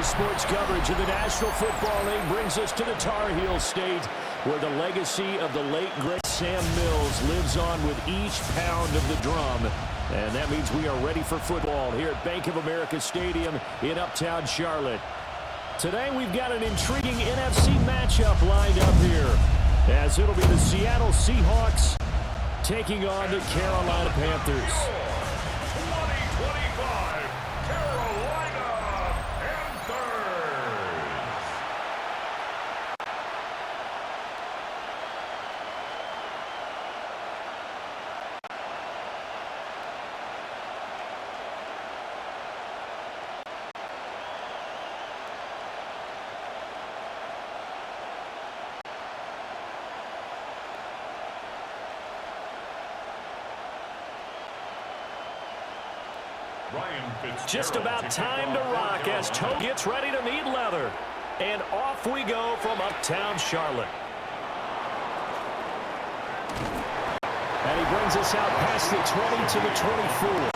Sports coverage of the National Football League brings us to the Tar Heel State, where the legacy of the late, great Sam Mills lives on with each pound of the drum. And that means we are ready for football here at Bank of America Stadium in Uptown Charlotte. Today we've got an intriguing NFC matchup lined up here, as it'll be the Seattle Seahawks taking on the Carolina Panthers. Just about time to rock as Toe gets ready to meet leather. And off we go from Uptown Charlotte. And he brings us out past the 20 to the 24.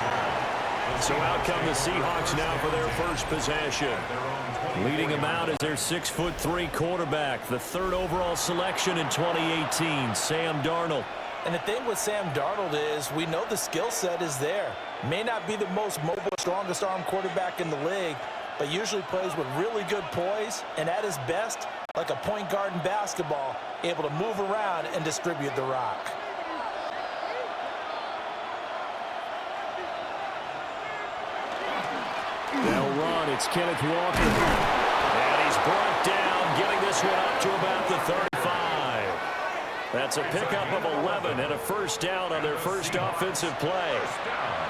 So out come the Seahawks now for their first possession. Leading them out is their 6'3" quarterback, the third overall selection in 2018, Sam Darnold. And the thing with Sam Darnold is we know the skill set is there. May not be the most mobile, strongest arm quarterback in the league, but usually plays with really good poise, and at his best, like a point guard in basketball, able to move around and distribute the rock. They'll run. It's Kenneth Walker. And he's brought down, getting this one up to about the 35. That's a pickup of 11 and a first down on their first offensive play.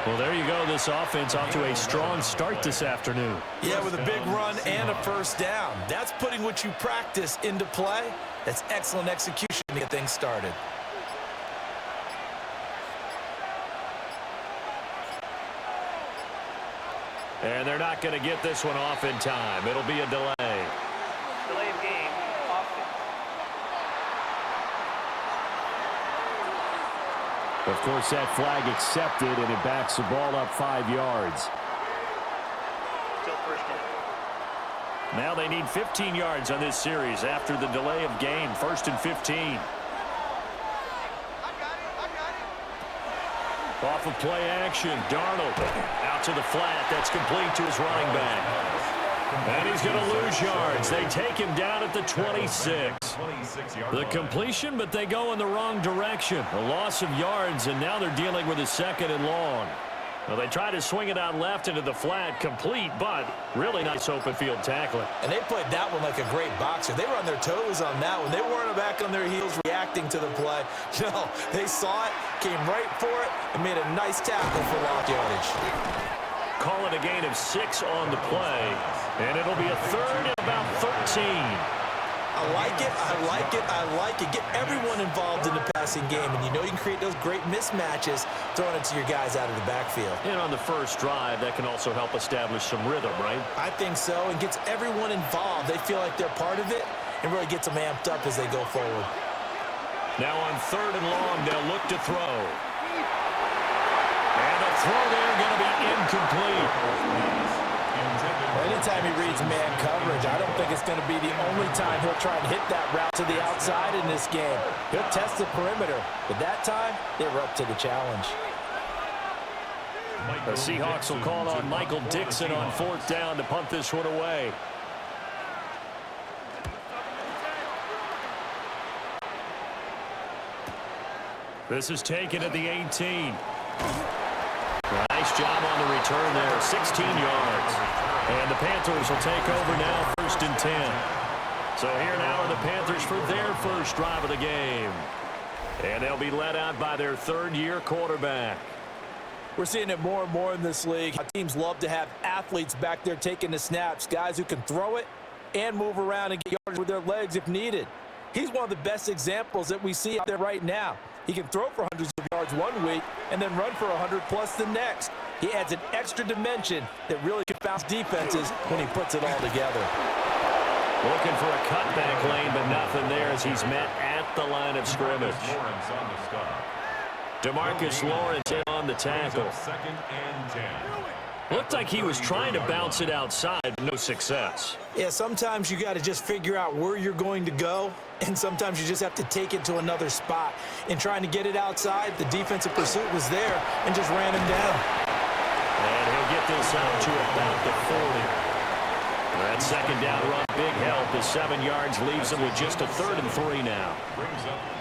Well, there you go. This offense off to a strong start this afternoon. Yeah, with a big run and a first down. That's putting what you practice into play. That's excellent execution to get things started. And they're not going to get this one off in time. It'll be a delay. Delay of game. Of course, that flag accepted, and it backs the ball up 5 yards. Still first down. Now they need 15 yards on this series after the delay of game. 1st and 15. Off of play action, Darnold out to the flat. That's complete to his running back. And he's going to lose yards. They take him down at the 26. The completion, but they go in the wrong direction. A loss of yards, and now they're dealing with a 2nd and long. Well, they try to swing it out left into the flat, complete, but really nice open field tackling. And they played that one like a great boxer. They were on their toes on that one. They weren't back on their heels reacting to the play. No, they saw it, came right for it, and made a nice tackle for long yardage. Call it a gain of 6 on the play, and it'll be a 3rd and about 13. I like it, I like it, I like it. Get everyone involved in the passing game, and you know you can create those great mismatches throwing it to your guys out of the backfield. And on the first drive, that can also help establish some rhythm, right? I think so, and gets everyone involved. They feel like they're part of it, and really gets them amped up as they go forward. Now on 3rd and long, they'll look to throw. And the throw there going to be incomplete. Anytime he reads man coverage, I don't think it's going to be the only time he'll try and hit that route to the outside in this game. He'll test the perimeter, but that time, they were up to the challenge. The Seahawks will call on Michael Dixon on 4th down to punt this one away. This is taken at the 18. Nice job on the return there, 16 yards. And the Panthers will take over now, 1st and 10. So here now are the Panthers for their first drive of the game. And they'll be led out by their 3rd-year quarterback. We're seeing it more and more in this league. Teams love to have athletes back there taking the snaps, guys who can throw it and move around and get yards with their legs if needed. He's one of the best examples that we see out there right now. He can throw for hundreds of yards one week and then run for 100+ the next. He adds an extra dimension that really confounds defenses when he puts it all together. Looking for a cutback lane, but nothing there as he's met at the line of scrimmage. DeMarcus Lawrence in on the tackle. 2nd and 10. Looked like he was trying to bounce it outside, but no success. Yeah, sometimes you got to just figure out where you're going to go, and sometimes you just have to take it to another spot. In trying to get it outside, the defensive pursuit was there and just ran him down. And he'll get this out to about the 40. That second down run, big help. The 7 yards leaves him with just a 3rd and 3 now.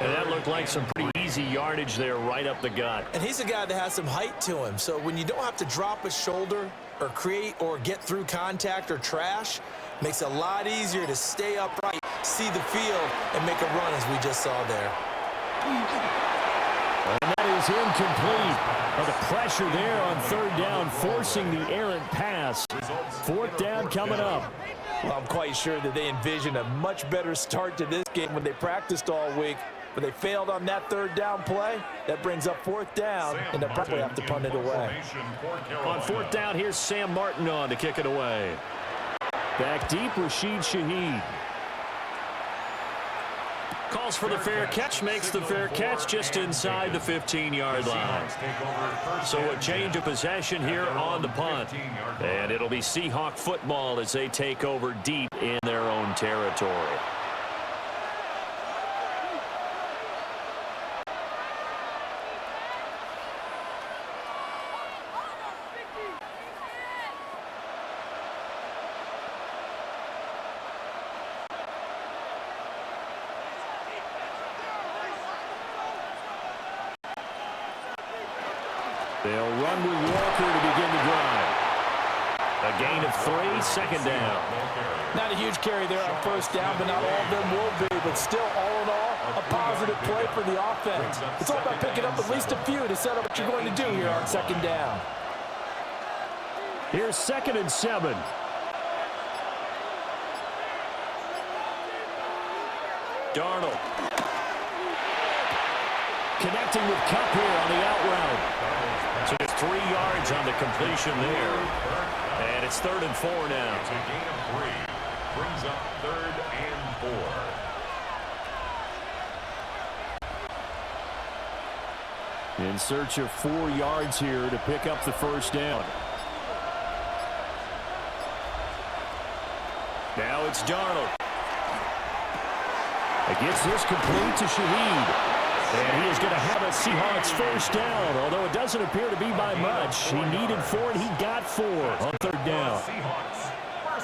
And that looked like some pretty easy yardage there right up the gut. And he's a guy that has some height to him. So when you don't have to drop a shoulder or create or get through contact or trash, makes it a lot easier to stay upright, see the field, and make a run as we just saw there. And that is incomplete. The pressure there on 3rd down, forcing the errant pass. 4th down coming up. Well, I'm quite sure that they envisioned a much better start to this game when they practiced all week, but they failed on that 3rd down play. That brings up 4th down, and they'll probably have to punt it away. On 4th down, here's Sam Martin on to kick it away. Back deep, Rashid Shaheed. Calls for the fair catch, makes the fair catch just inside the 15-yard line. So a change of possession here on the punt. And it'll be Seahawk football as they take over deep in their own territory. They'll run with Walker to begin the drive. A gain of 3, 2nd down. Not a huge carry there on 1st down, but not all of them will be. But still, all in all, a positive play for the offense. It's all about picking up at least a few to set up what you're going to do here on 2nd down. Here's 2nd and 7. Darnold. Connecting with Kupp here on the out route. So it's 3 yards on the completion there. And it's 3rd and 4 now. It's a gain of 3. Brings up 3rd and 4. In search of 4 yards here to pick up the 1st down. Now it's Darnold. It gets this complete to Shaheed. And he is going to have a Seahawks 1st down, although it doesn't appear to be by much. He needed 4, and he got 4 on 3rd down.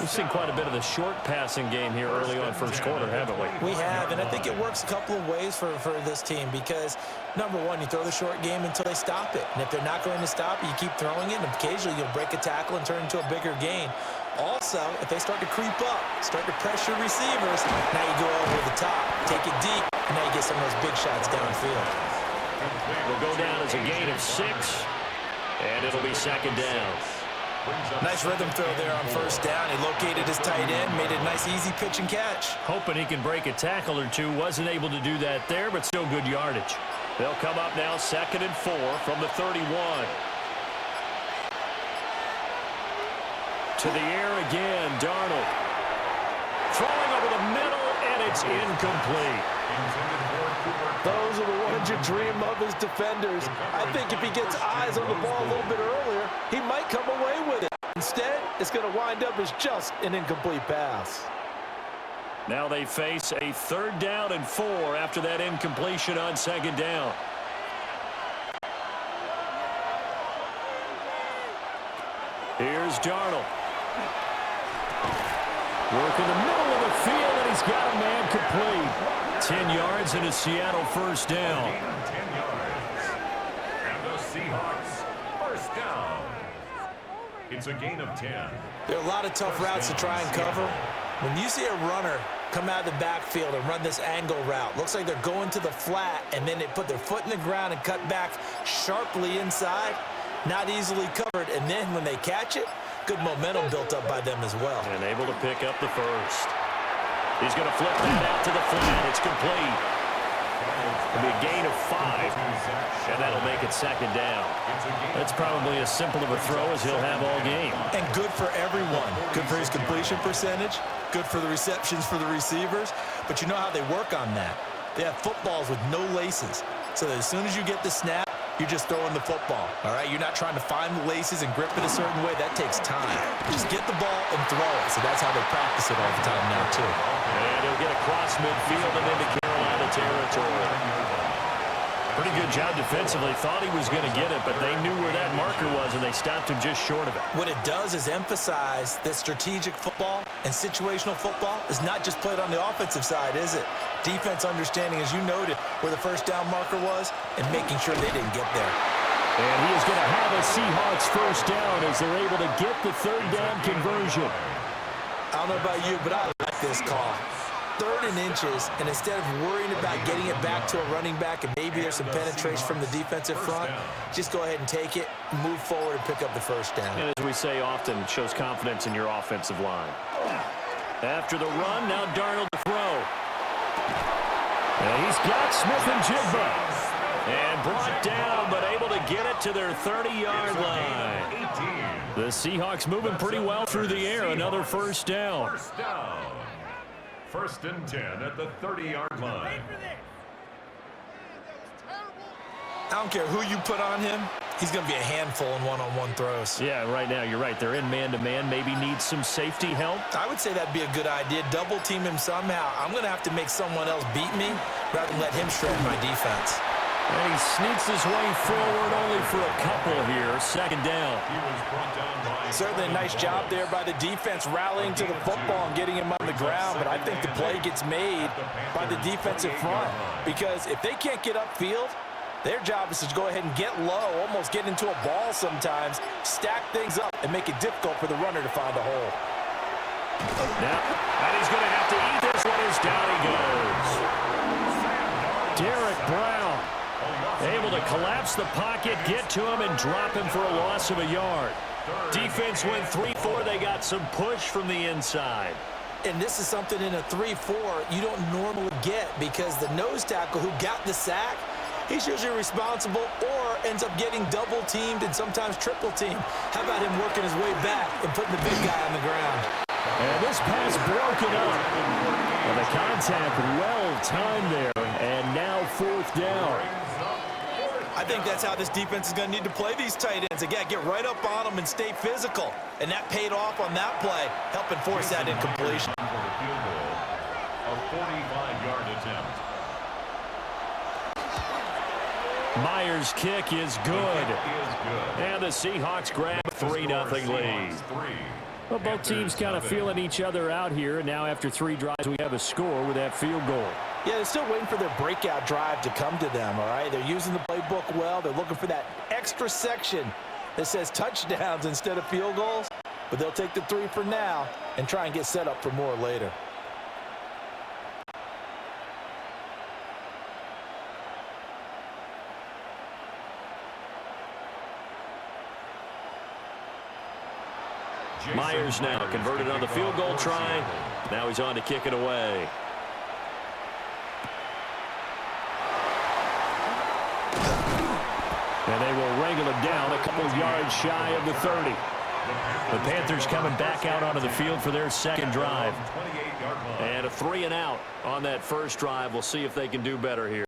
We've seen quite a bit of the short passing game here early on 1st quarter, haven't we? We have, and I think it works a couple of ways for this team because, number one, you throw the short game until they stop it. And if they're not going to stop it, you keep throwing it, and occasionally you'll break a tackle and turn it into a bigger gain. Also, if they start to creep up, start to pressure receivers, now you go over the top, take it deep, and now you get some of those big shots downfield. Will go down as a gain of 6, and it'll be 2nd down. Nice rhythm throw there on 1st down. He located his tight end, made a nice easy pitch and catch. Hoping he can break a tackle or two. Wasn't able to do that there, but still good yardage. They'll come up now 2nd and 4 from the 31. To the air again, Darnold. Throwing over the middle, and it's incomplete. Those are the ones you dream of as defenders. I think if he gets eyes on the ball a little bit earlier, he might come away with it. Instead, it's going to wind up as just an incomplete pass. Now they face a 3rd down and 4 after that incompletion on 2nd down. Here's Darnold. Working the middle of the field, and he's got a man complete. 10 yards and a Seattle 1st down. 10 yards. And the Seahawks 1st down. It's a gain of 10. There are a lot of tough routes to try and cover. When you see a runner come out of the backfield and run this angle route, looks like they're going to the flat, and then they put their foot in the ground and cut back sharply inside. Not easily covered, and then when they catch it, good momentum built up by them as well. And able to pick up the 1st. He's going to flip that out to the flat. It's complete. It'll be a gain of 5, and that'll make it 2nd down. That's probably as simple of a throw as he'll have all game. And good for everyone. Good for his completion percentage. Good for the receptions for the receivers. But you know how they work on that. They have footballs with no laces. So that as soon as you get the snap, you're just throwing the football, all right? You're not trying to find the laces and grip it a certain way. That takes time. Just get the ball and throw it. So that's how they practice it all the time now, too. And he'll get across midfield and into Carolina territory. Pretty good job defensively. Thought he was going to get it, but they knew where that marker was, and they stopped him just short of it. What it does is emphasize that strategic football and situational football is not just played on the offensive side, is it? Defense understanding, as you noted, where the first down marker was and making sure they didn't get there. And he is going to have a Seahawks first down as they're able to get the third down conversion. I don't know about you, but I like this call. 3rd and inches, and instead of worrying about getting it back to a running back and maybe there's some penetration from the defensive front, just go ahead and take it, move forward, and pick up the first down. And as we say often, it shows confidence in your offensive line. After the run, now Darnold to throw. And he's got Smith and Jigba. And brought down, but able to get it to their 30-yard line. The Seahawks moving pretty well through the air. Another first down. First and 10 at the 30-yard line. I don't care who you put on him. He's going to be a handful in one-on-one throws. Yeah, right now, you're right. They're in man-to-man. Maybe needs some safety help. I would say that'd be a good idea. Double team him somehow. I'm going to have to make someone else beat me rather than let him shred my defense. And he sneaks his way forward only for a couple here. Second down. Certainly a nice job there by the defense rallying to the football and getting him on the ground, but I think the play gets made by the defensive front because if they can't get upfield, their job is to go ahead and get low, almost get into a ball sometimes, stack things up, and make it difficult for the runner to find a hole. Now, and he's going to have to eat this one as down he goes. Derek Brown able to collapse the pocket, get to him, and drop him for a loss of a yard. Defense went 3-4. They got some push from the inside. And this is something in a 3-4 you don't normally get because the nose tackle who got the sack, he's usually responsible or ends up getting double-teamed and sometimes triple-teamed. How about him working his way back and putting the big guy on the ground? And this pass broken up. And the contact well-timed there. And now fourth down. I think that's how this defense is going to need to play these tight ends. Again, get right up on them and stay physical. And that paid off on that play, helping force that incompletion. For the field goal, a 45-yard attempt. Myers' kick is good. And the Seahawks grab a 3-0 lead. Well, both teams kind of feeling each other out here. And now after 3 drives, we have a score with that field goal. Yeah, they're still waiting for their breakout drive to come to them, all right? They're using the playbook well. They're looking for that extra section that says touchdowns instead of field goals. But they'll take the 3 for now and try and get set up for more later. Myers now converted on the field goal try. Now he's on to kick it away. And they will wrangle him down a couple yards shy of the 30. The Panthers coming back out onto the field for their second drive. And a 3-and-out on that first drive. We'll see if they can do better here.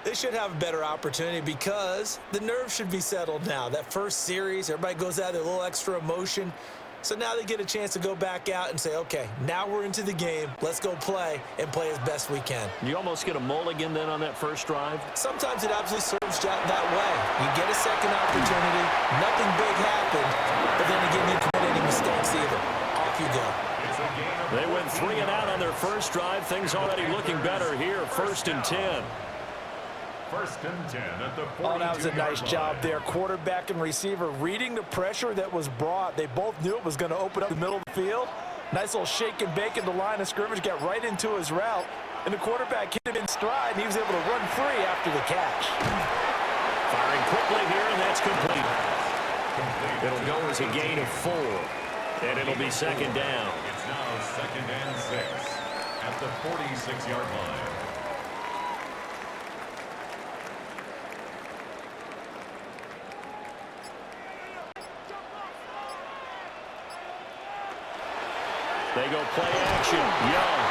They should have a better opportunity because the nerves should be settled now. That first series, everybody goes out there, a little extra emotion. So now they get a chance to go back out and say, okay, now we're into the game. Let's go play and play as best we can. You almost get a mulligan then on that first drive? Sometimes it absolutely serves that way. You get a second opportunity. Nothing big happened. But then again, you didn't commit any mistakes either. Off you go. They went 3-and-out on their first drive. Things already looking better here. 1st and 10. First and 10 at the 42-yard line. Oh, that was a nice job there. Quarterback and receiver reading the pressure that was brought. They both knew it was going to open up the middle of the field. Nice little shake and bake in the line of scrimmage. Got right into his route. And the quarterback hit him in stride, and he was able to run free after the catch. Firing quickly here, and that's complete. It'll go as a gain of 4. And it'll be second down. It's now 2nd and 6 at the 46-yard line. They go play action. Young.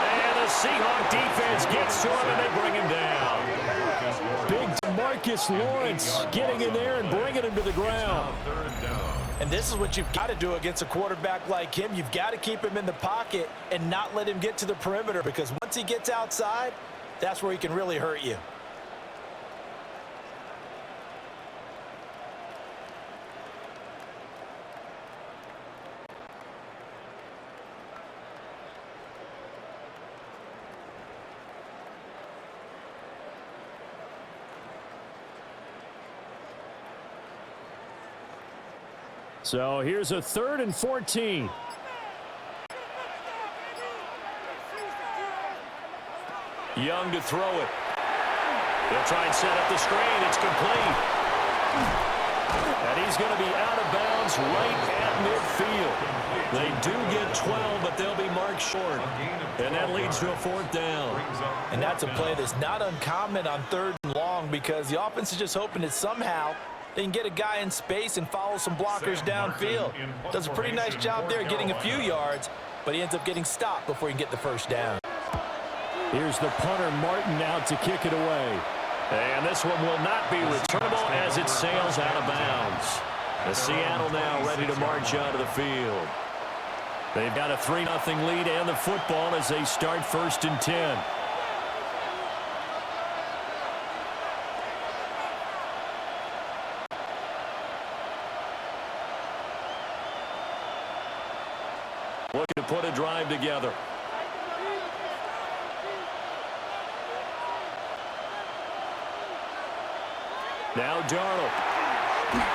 And the Seahawk defense gets to him, and they bring him down. Big Marcus Lawrence getting in there and bringing him to the ground. And this is what you've got to do against a quarterback like him. You've got to keep him in the pocket and not let him get to the perimeter, because once he gets outside, that's where he can really hurt you. So here's a 3rd and 14. Young to throw it. He'll try and set up the screen. It's complete. And he's going to be out of bounds right at midfield. They do get 12, but they'll be marked short. And that leads to a 4th down. And that's a play that's not uncommon on 3rd and long, because the offense is just hoping that somehow they can get a guy in space and follow some blockers downfield. Does a pretty nice job there getting a few yards, but he ends up getting stopped before he can get the 1st down. Here's the punter, Martin, out to kick it away. And this one will not be returnable as it sails out of bounds. The Seattle now ready to march onto the field. They've got a 3-0 lead and the football as they start 1st and 10. Looking to put a drive together. Now Darnold.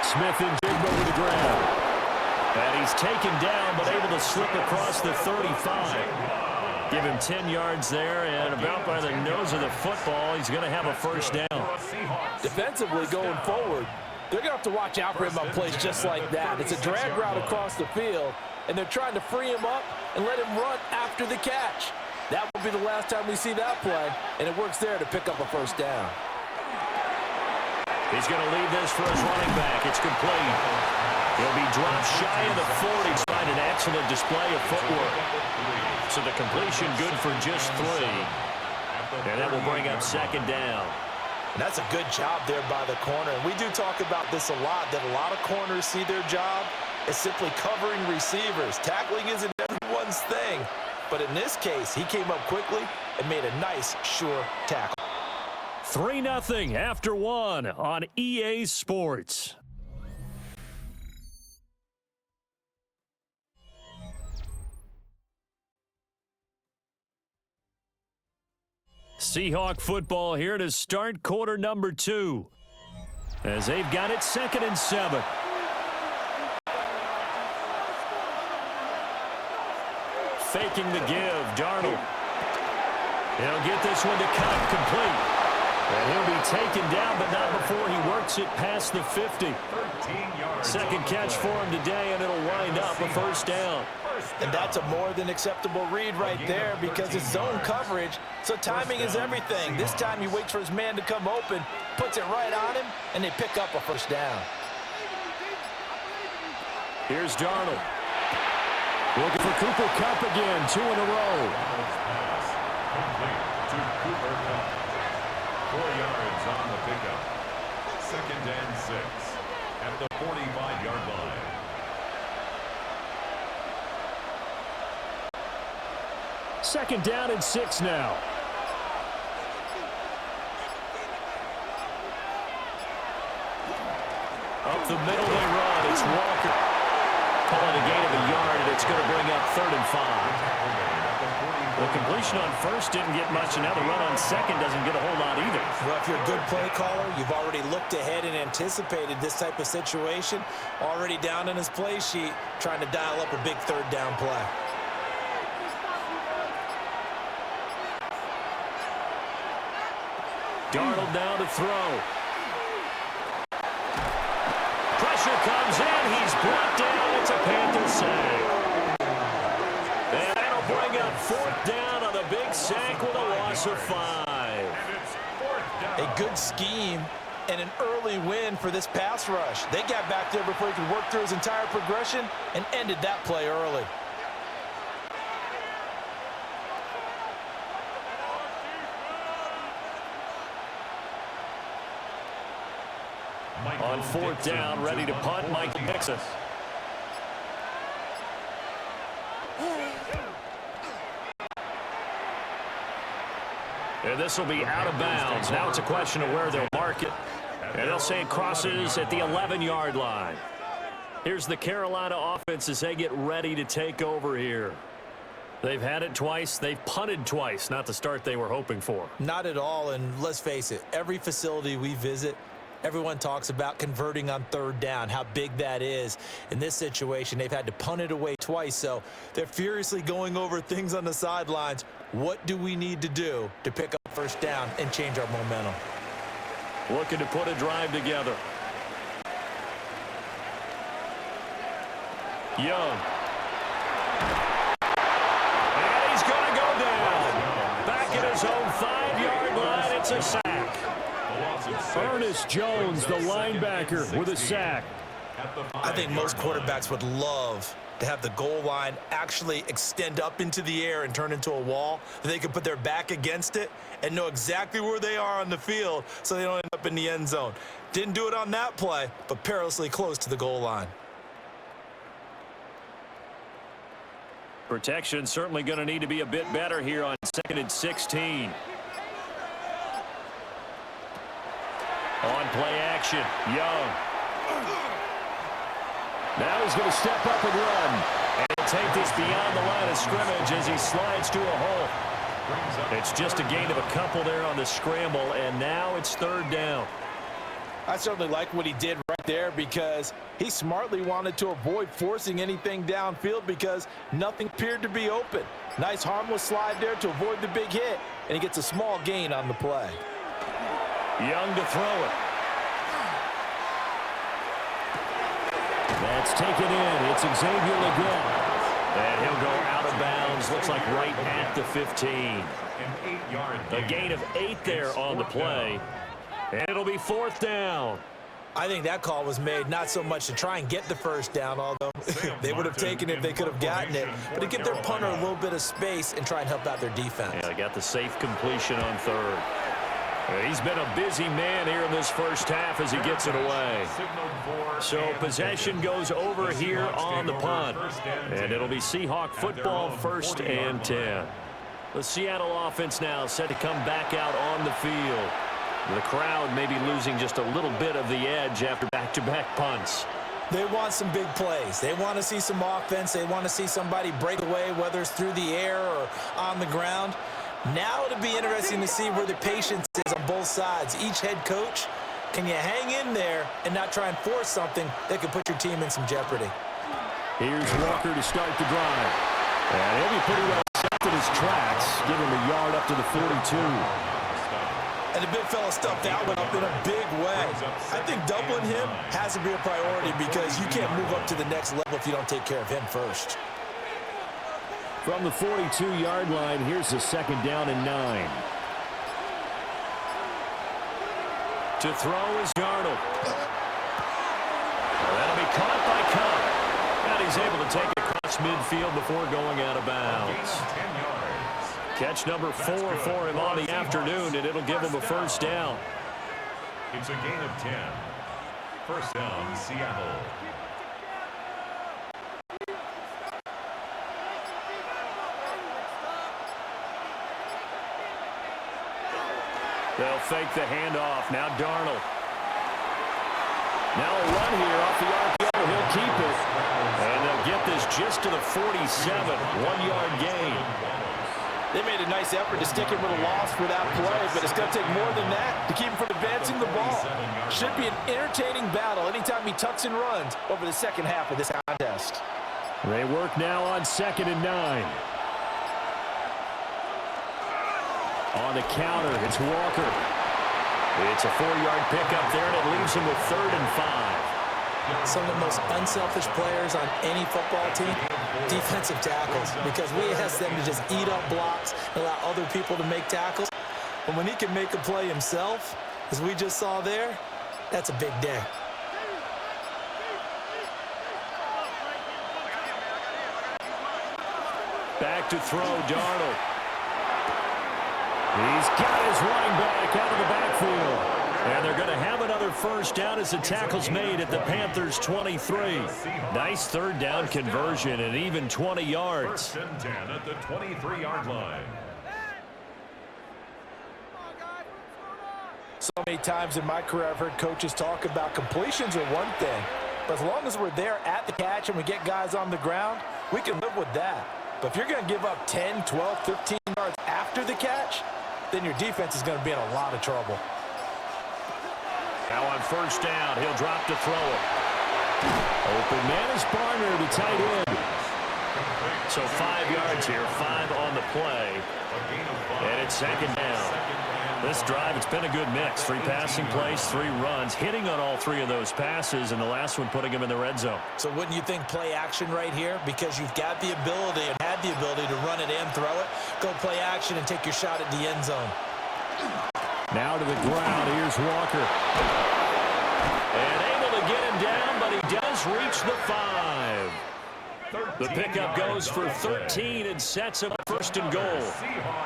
Smith and Jigba to the ground. And he's taken down, but able to slip across the 35. Give him 10 yards there, and about by the nose of the football, he's going to have a 1st down. Defensively going forward, they're going to have to watch out for him on plays just like that. It's a drag route across the field, and they're trying to free him up and let him run after the catch. That will be the last time we see that play, and it works there to pick up a 1st down. He's going to leave this for his running back. It's complete. He'll be dropped shy of the 40. Despite an excellent display of footwork. So the completion good for just 3. And that will bring up 2nd down. And that's a good job there by the corner. And we do talk about this a lot, that a lot of corners see their job as simply covering receivers. Tackling isn't everyone's thing. But in this case, he came up quickly and made a nice, sure tackle. 3-0 after 1 on EA Sports. Seahawk football here to start quarter number 2. As they've got it 2nd and 7. Faking the give, Darnold. He'll get this one to cut, complete. And he'll be taken down, but not before he works it past the 50. 2nd catch for him today, and it'll wind up a 1st down. And that's a more than acceptable read right there, because it's zone coverage, so timing is everything. This time he waits for his man to come open, puts it right on him, and they pick up a 1st down. Here's Darnold. Looking for Cooper Kupp again, 2 in a row. Complete to Cooper Kupp. 4 yards on the pickup. 2nd and 6 at the 45-yard line. Second down and 6 now. Up the middle they run. It's Walker. Calling a gain of a yard, and it's going to bring up 3rd and 5. The completion on 1st didn't get much, and now the run on 2nd doesn't get a whole lot either. Well, if you're a good play caller, you've already looked ahead and anticipated this type of situation. Already down in his play sheet, trying to dial up a big 3rd down play. Darnold now to throw. Pressure comes in. He's brought down. It's a Panther sack. And that'll bring up 4th down on the big sack with a loss of 5. A good scheme and an early win for this pass rush. They got back there before he could work through his entire progression and ended that play early. On fourth down, ready to punt, Michael Dixon. And this will be out of bounds. Now it's a question of where they'll mark it. And they'll say it crosses at the 11-yard line. Here's the Carolina offense as they get ready to take over here. They've had it twice. They've punted twice. Not the start they were hoping for. Not at all, and let's face it, every facility we visit, everyone talks about converting on third down, how big that is. In this situation, they've had to punt it away twice, so they're furiously going over things on the sidelines. What do we need to do to pick up first down and change our momentum? Looking to put a drive together. Young. And he's going to go down. Back at his own 5-yard line, it's a sack. Ernest Jones, the linebacker, with a sack. I think most quarterbacks would love to have the goal line actually extend up into the air and turn into a wall. They could put their back against it and know exactly where they are on the field so they don't end up in the end zone. Didn't do it on that play, but perilously close to the goal line. Protection certainly going to need to be a bit better here on 2nd and 16. On play action, Young. Now he's going to step up and run. And take this beyond the line of scrimmage as he slides to a hole. It's just a gain of a couple there on the scramble, and now it's third down. I certainly like what he did right there because he smartly wanted to avoid forcing anything downfield because nothing appeared to be open. Nice harmless slide there to avoid the big hit, and he gets a small gain on the play. Young to throw it. That's taken in. It's Xavier Leggett. And he'll go out of bounds. Looks like right at the 15. A gain of 8 there on the play. And it'll be fourth down. I think that call was made not so much to try and get the first down, although they would have taken it if they could have gotten it, but to give their punter a little bit of space and try and help out their defense. Yeah, they got the safe completion on third. He's been a busy man here in this first half as he gets it away. So possession goes over here on the punt. And it'll be Seahawk football, 1st and 10. The Seattle offense now set to come back out on the field. The crowd may be losing just a little bit of the edge after back-to-back punts. They want some big plays. They want to see some offense. They want to see somebody break away, whether it's through the air or on the ground. Now it'll be interesting to see where the patience is on both sides. Each head coach, can you hang in there and not try and force something that could put your team in some jeopardy? Here's Walker to start the drive. And he'll be pretty well set in his tracks, giving him a yard up to the 42. And the big fella stuffed that one up in a big way. I think doubling him has to be a priority because you can't move up to the next level if you don't take care of him first. From the 42-yard line, here's a 2nd down and 9. To throw is Darnold. That'll be caught by Cobb. And he's able to take it across midfield before going out of bounds. Catch number 4 for him on the afternoon, and it'll give him a first down. It's a gain of 10. First down, Seattle. They'll fake the handoff. Now Darnold. Now a run here off the RPO. He'll keep it. And they'll get this just to the 47. 1-yard gain. They made a nice effort to stick him with a loss for that play, but it's going to take more than that to keep him from advancing the ball. Should be an entertaining battle anytime he tucks and runs over the second half of this contest. They work now on 2nd and 9. On the counter, it's Walker. It's a 4-yard pickup there, and it leaves him with 3rd and 5. Some of the most unselfish players on any football team, defensive tackles, because we ask them to just eat up blocks and allow other people to make tackles. But when he can make a play himself, as we just saw there, that's a big day. Back to throw, Darnold. He's got his running back out of the backfield. And they're going to have another first down as the tackle's made at the Panthers' 23. Nice third down conversion and even 20 yards. First and 10 at the 23-yard line. So many times in my career I've heard coaches talk about completions are one thing, but as long as we're there at the catch and we get guys on the ground, we can live with that. But if you're going to give up 10, 12, 15 yards after the catch, then your defense is going to be in a lot of trouble. Now on first down, he'll drop to throw it. Open man is Barner, the tight end. So 5 yards here, 5 on the play. And it's second down. This drive, it's been a good mix. 3 passing plays, 3 runs, hitting on all 3 of those passes, and the last one putting him in the red zone. So wouldn't you think play action right here? Because you've got the ability and had the ability to run it and throw it. Go play action and take your shot at the end zone. Now to the ground. Here's Walker. And able to get him down, but he does reach the 5. The pickup goes for 13 and sets him up first and goal.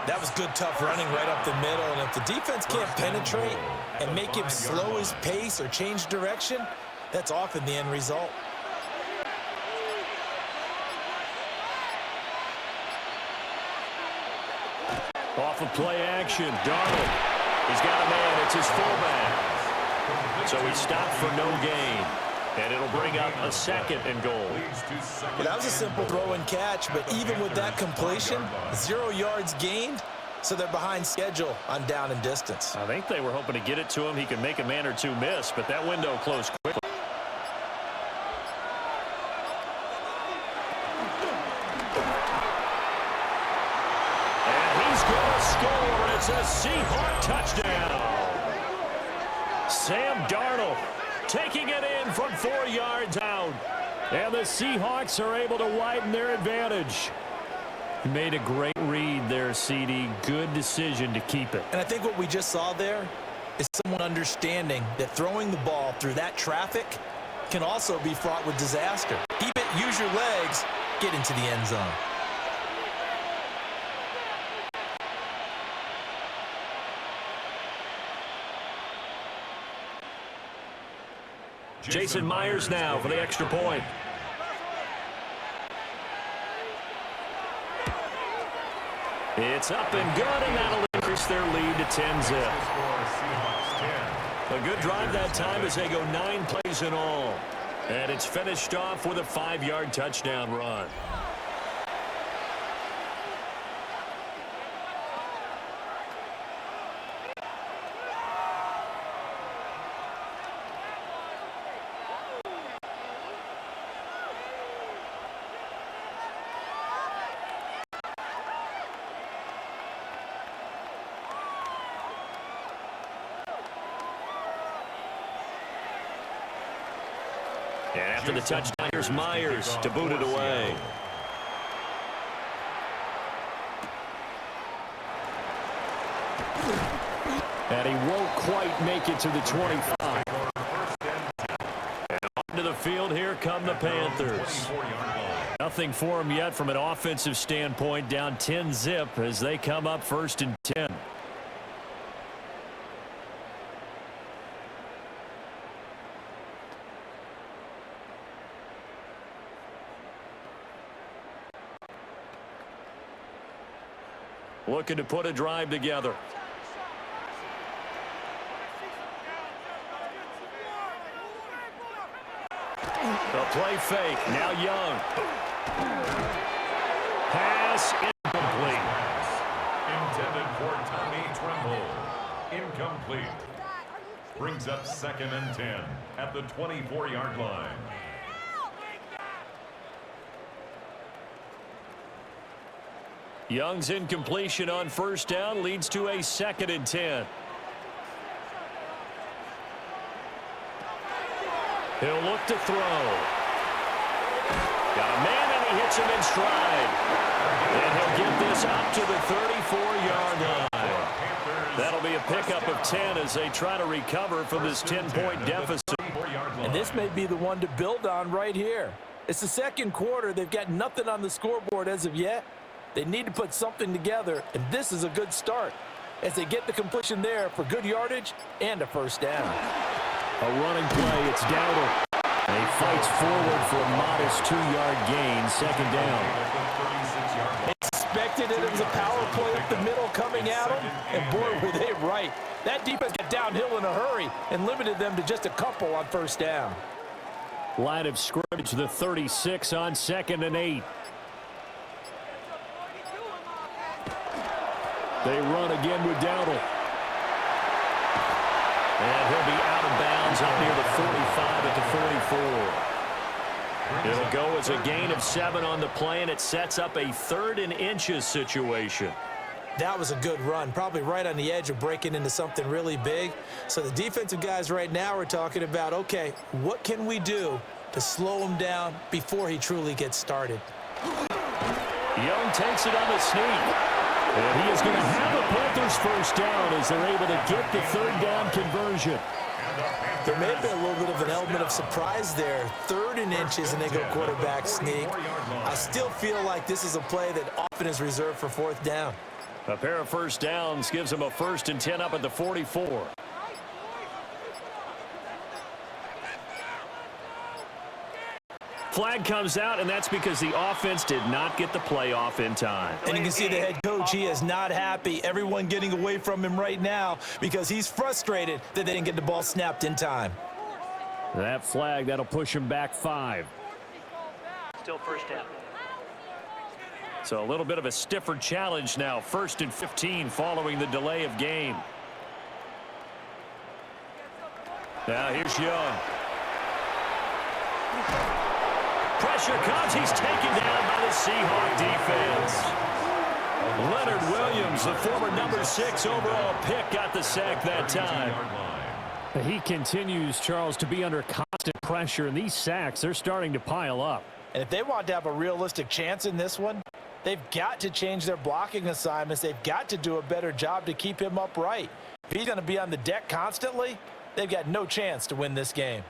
That was good, tough running right up the middle. And if the defense can't penetrate and make him slow his pace or change direction, that's often the end result. Off of play action, Darnold. He's got a man. It's his fullback. So he stopped for no gain. And it'll bring up a second and goal. Well, that was a simple throw and catch, but even with that completion, 0 yards gained, so they're behind schedule on down and distance. I think they were hoping to get it to him. He could make a man or 2 miss, but that window closed quickly. And he's going to score. It's a Seahawks touchdown. Sam Darnold taking it in from 4 yards out. And the Seahawks are able to widen their advantage. He made a great read there, CD. Good decision to keep it. And I think what we just saw there is someone understanding that throwing the ball through that traffic can also be fraught with disaster. Keep it, use your legs, get into the end zone. Jason Myers now for the extra point. It's up and good, and that'll increase their lead to 10-zip. A good drive that time as they go 9 plays in all. And it's finished off with a 5-yard touchdown run. And after the touchdown, here's Myers to boot it away. And he won't quite make it to the 25. And onto the field, here come the Panthers. Nothing for them yet from an offensive standpoint, down 10-zip as they come up first and 10. Looking to put a drive together. The play fake. Now Young. Pass incomplete. Intended for Tommy Tremble. Incomplete. Brings up 2nd and 10 at the 24-yard line. Young's incompletion on first down leads to a 2nd and 10. He'll look to throw. Got a man, and he hits him in stride. And he'll get this up to the 34-yard line. That'll be a pickup of 10 as they try to recover from this 10-point deficit. And this may be the one to build on right here. It's the second quarter. They've got nothing on the scoreboard as of yet. They need to put something together, and this is a good start. as they get the completion there for good yardage and a first down. A running play, it's Dowdle. And he fights forward for a modest 2-yard gain, second down. Expected it was a power play up the middle coming at them, and boy, were they right. That defense got downhill in a hurry and limited them to just a couple on first down. Line of scrimmage, the 36 on 2nd and 8. They run again with Dowdle. And he'll be out of bounds up near the 45 at the 44. It'll go as a gain of 7 on the play, and it sets up a 3rd and inches situation. That was a good run, probably right on the edge of breaking into something really big. So the defensive guys right now are talking about, okay, what can we do to slow him down before he truly gets started? Young takes it on the sneak. And he is going to have a Panthers first down as they're able to get the 3rd down conversion. There may have been a little bit of an element of surprise there. 3rd and inches, and they go quarterback sneak. I still feel like this is a play that often is reserved for 4th down. A pair of first downs gives them a 1st and 10 up at the 44. Flag comes out, and that's because the offense did not get the play off in time. And you can see the head coach, he is not happy. Everyone getting away from him right now because he's frustrated that they didn't get the ball snapped in time. That flag, that'll push him back 5. Still first down. So a little bit of a stiffer challenge now. 1st and 15 following the delay of game. Now here's Young. Pressure comes. He's taken down by the Seahawks defense. Leonard Williams, the former number 6 overall pick, got the sack that time. He continues, Charles, to be under constant pressure, and these sacks, they're starting to pile up. And if they want to have a realistic chance in this one, they've got to change their blocking assignments. They've got to do a better job to keep him upright. If he's going to be on the deck constantly, they've got no chance to win this game.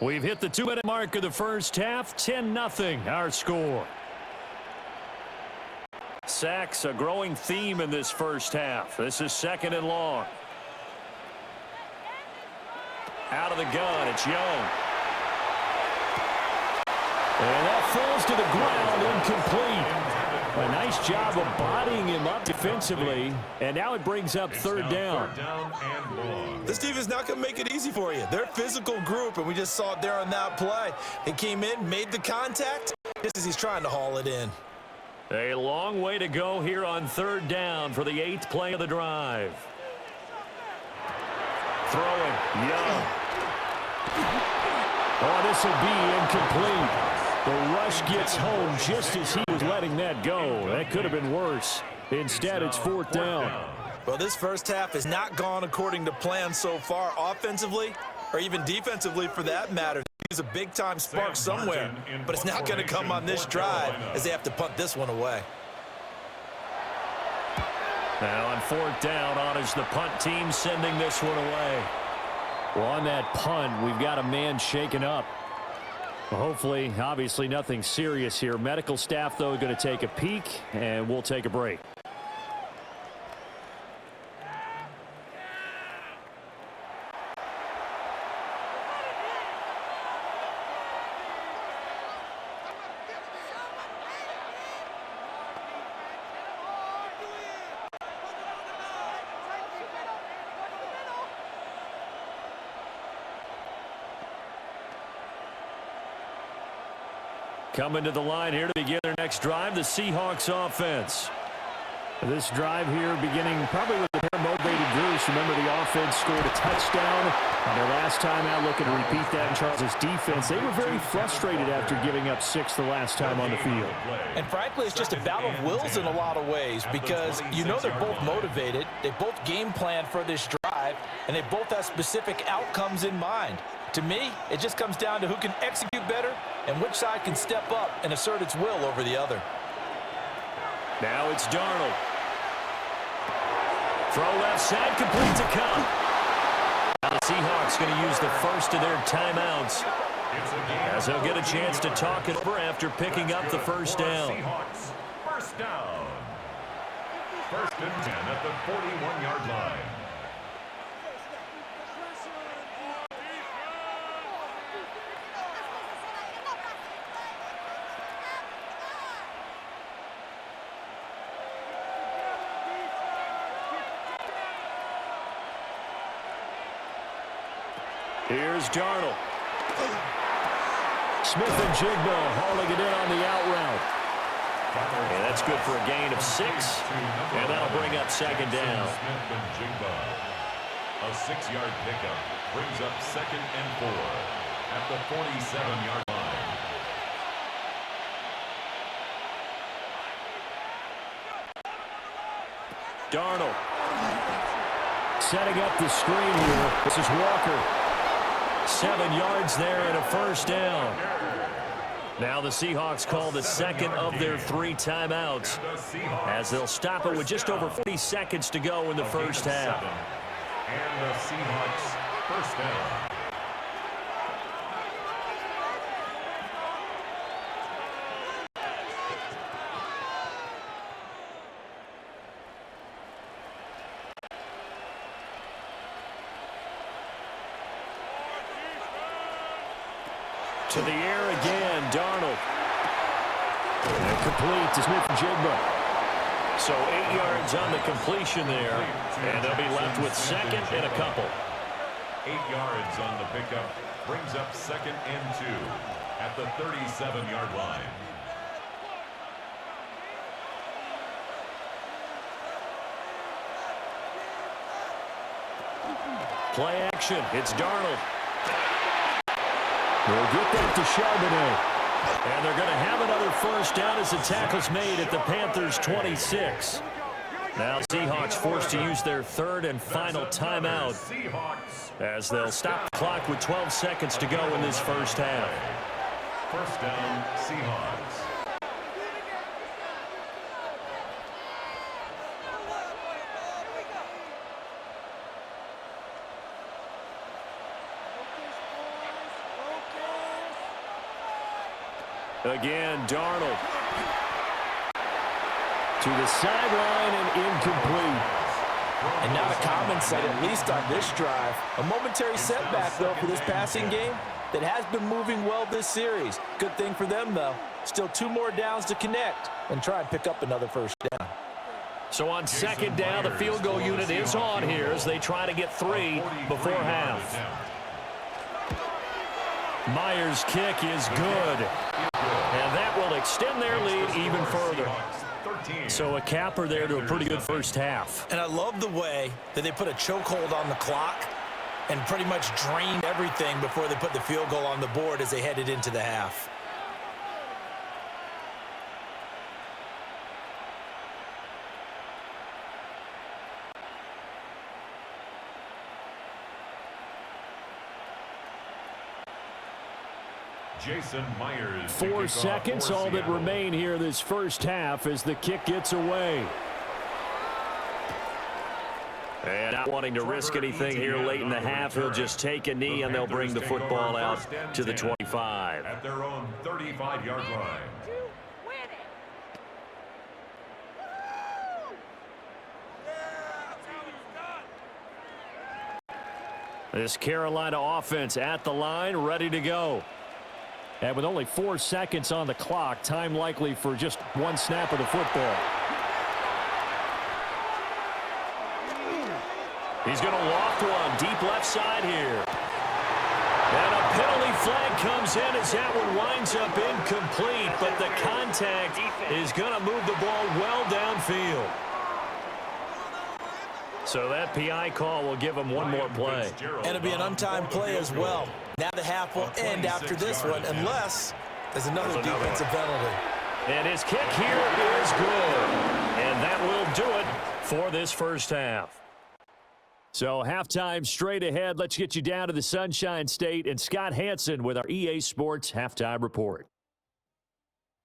We've hit the 2-minute mark of the first half. 10-0 our score. Sacks, a growing theme in this first half. This is 2nd and long. Out of the gun, it's Young. And that falls to the ground, incomplete. A nice job of bodying him up defensively, and now it brings up 3rd down. This team is not going to make it easy for you. They're a physical group, and we just saw it there on that play. He came in, made the contact, just as he's trying to haul it in. A long way to go here on 3rd down for the 8th play of the drive. Throwing, Young. Oh, this will be incomplete. The rush gets home just as he was letting that go. That could have been worse. Instead, it's 4th down. Well, this first half has not gone according to plan so far offensively, or even defensively for that matter. There's a big-time spark somewhere, but it's not going to come on this drive as they have to punt this one away. Now on 4th down, honors the punt team sending this one away. Well, on that punt, we've got a man shaken up. Well, hopefully, obviously nothing serious here. Medical staff, though, going to take a peek, and we'll take a break. Coming to the line here to begin their next drive, the Seahawks offense. This drive here beginning probably with a pair of motivated groups. Remember, the offense scored a touchdown on their last time out. Looking to repeat that in Charles's defense. They were very frustrated after giving up 6 the last time on the field. And frankly, it's just a battle of wills in a lot of ways because you know they're both motivated. They both game plan for this drive, and they both have specific outcomes in mind. To me, it just comes down to who can execute better and which side can step up and assert its will over the other. Now it's Darnold. Throw left side, complete to Cup. Now the Seahawks going to use the first of their timeouts as they'll get a chance to talk it over after picking up the first down. First down. First and 10 at the 41-yard line. Here's Darnold. Smith and Jigba hauling it in on the out route. And that's good for a gain of 6. And that'll bring up second down. Smith and Jigba. A 6-yard pickup brings up second and 4 at the 47-yard line. Darnold. Setting up the screen here. This is Walker. 7 yards there and a first down. Now the Seahawks call the second of their 3 timeouts as they'll stop it with just over 40 seconds to go in the first half. And the Seahawks first down. To the air again, Darnold. And complete to Smith and Jigba. So 8 yards on the completion there, and they'll be left with second and a couple. 8 yards on the pickup brings up second and 2 at the 37-yard line. Play action. It's Darnold. They'll get that to Charbonnet. And they're going to have another first down as the tackle's made at the Panthers' 26. Now Seahawks forced to use their 3rd and final timeout as they'll stop the clock with 12 seconds to go in this first half. First down, Seahawks. Again, Darnold. To the sideline and incomplete. And not a common sight, at least on this drive. A momentary setback, though, for this passing game that has been moving well this series. Good thing for them, though. Still 2 more downs to connect and try and pick up another first down. So on second down, the field goal unit is on here as they try to get 3 before half. Myers' kick is good. And that will extend their lead even further. So a capper there to a pretty good first half. And I love the way that they put a chokehold on the clock and pretty much drained everything before they put the field goal on the board as they headed into the half. Jason Myers. 4 seconds, all that remain here this first half as the kick gets away. And not wanting to risk anything here late in the half, he'll just take a knee and they'll bring the football out to the 25. At their own 35-yard line. This Carolina offense at the line, ready to go. And with only 4 seconds on the clock, time likely for just 1 snap of the football. He's going to loft one deep left side here. And a penalty flag comes in as that one winds up incomplete, but the contact is going to move the ball well downfield. So that PI call will give him 1 more play. And it'll be an untimed play as well. Now the half will end after this one, unless there's another defensive penalty. And his kick here is good. And that will do it for this first half. So halftime straight ahead. Let's get you down to the Sunshine State and Scott Hansen with our EA Sports Halftime Report.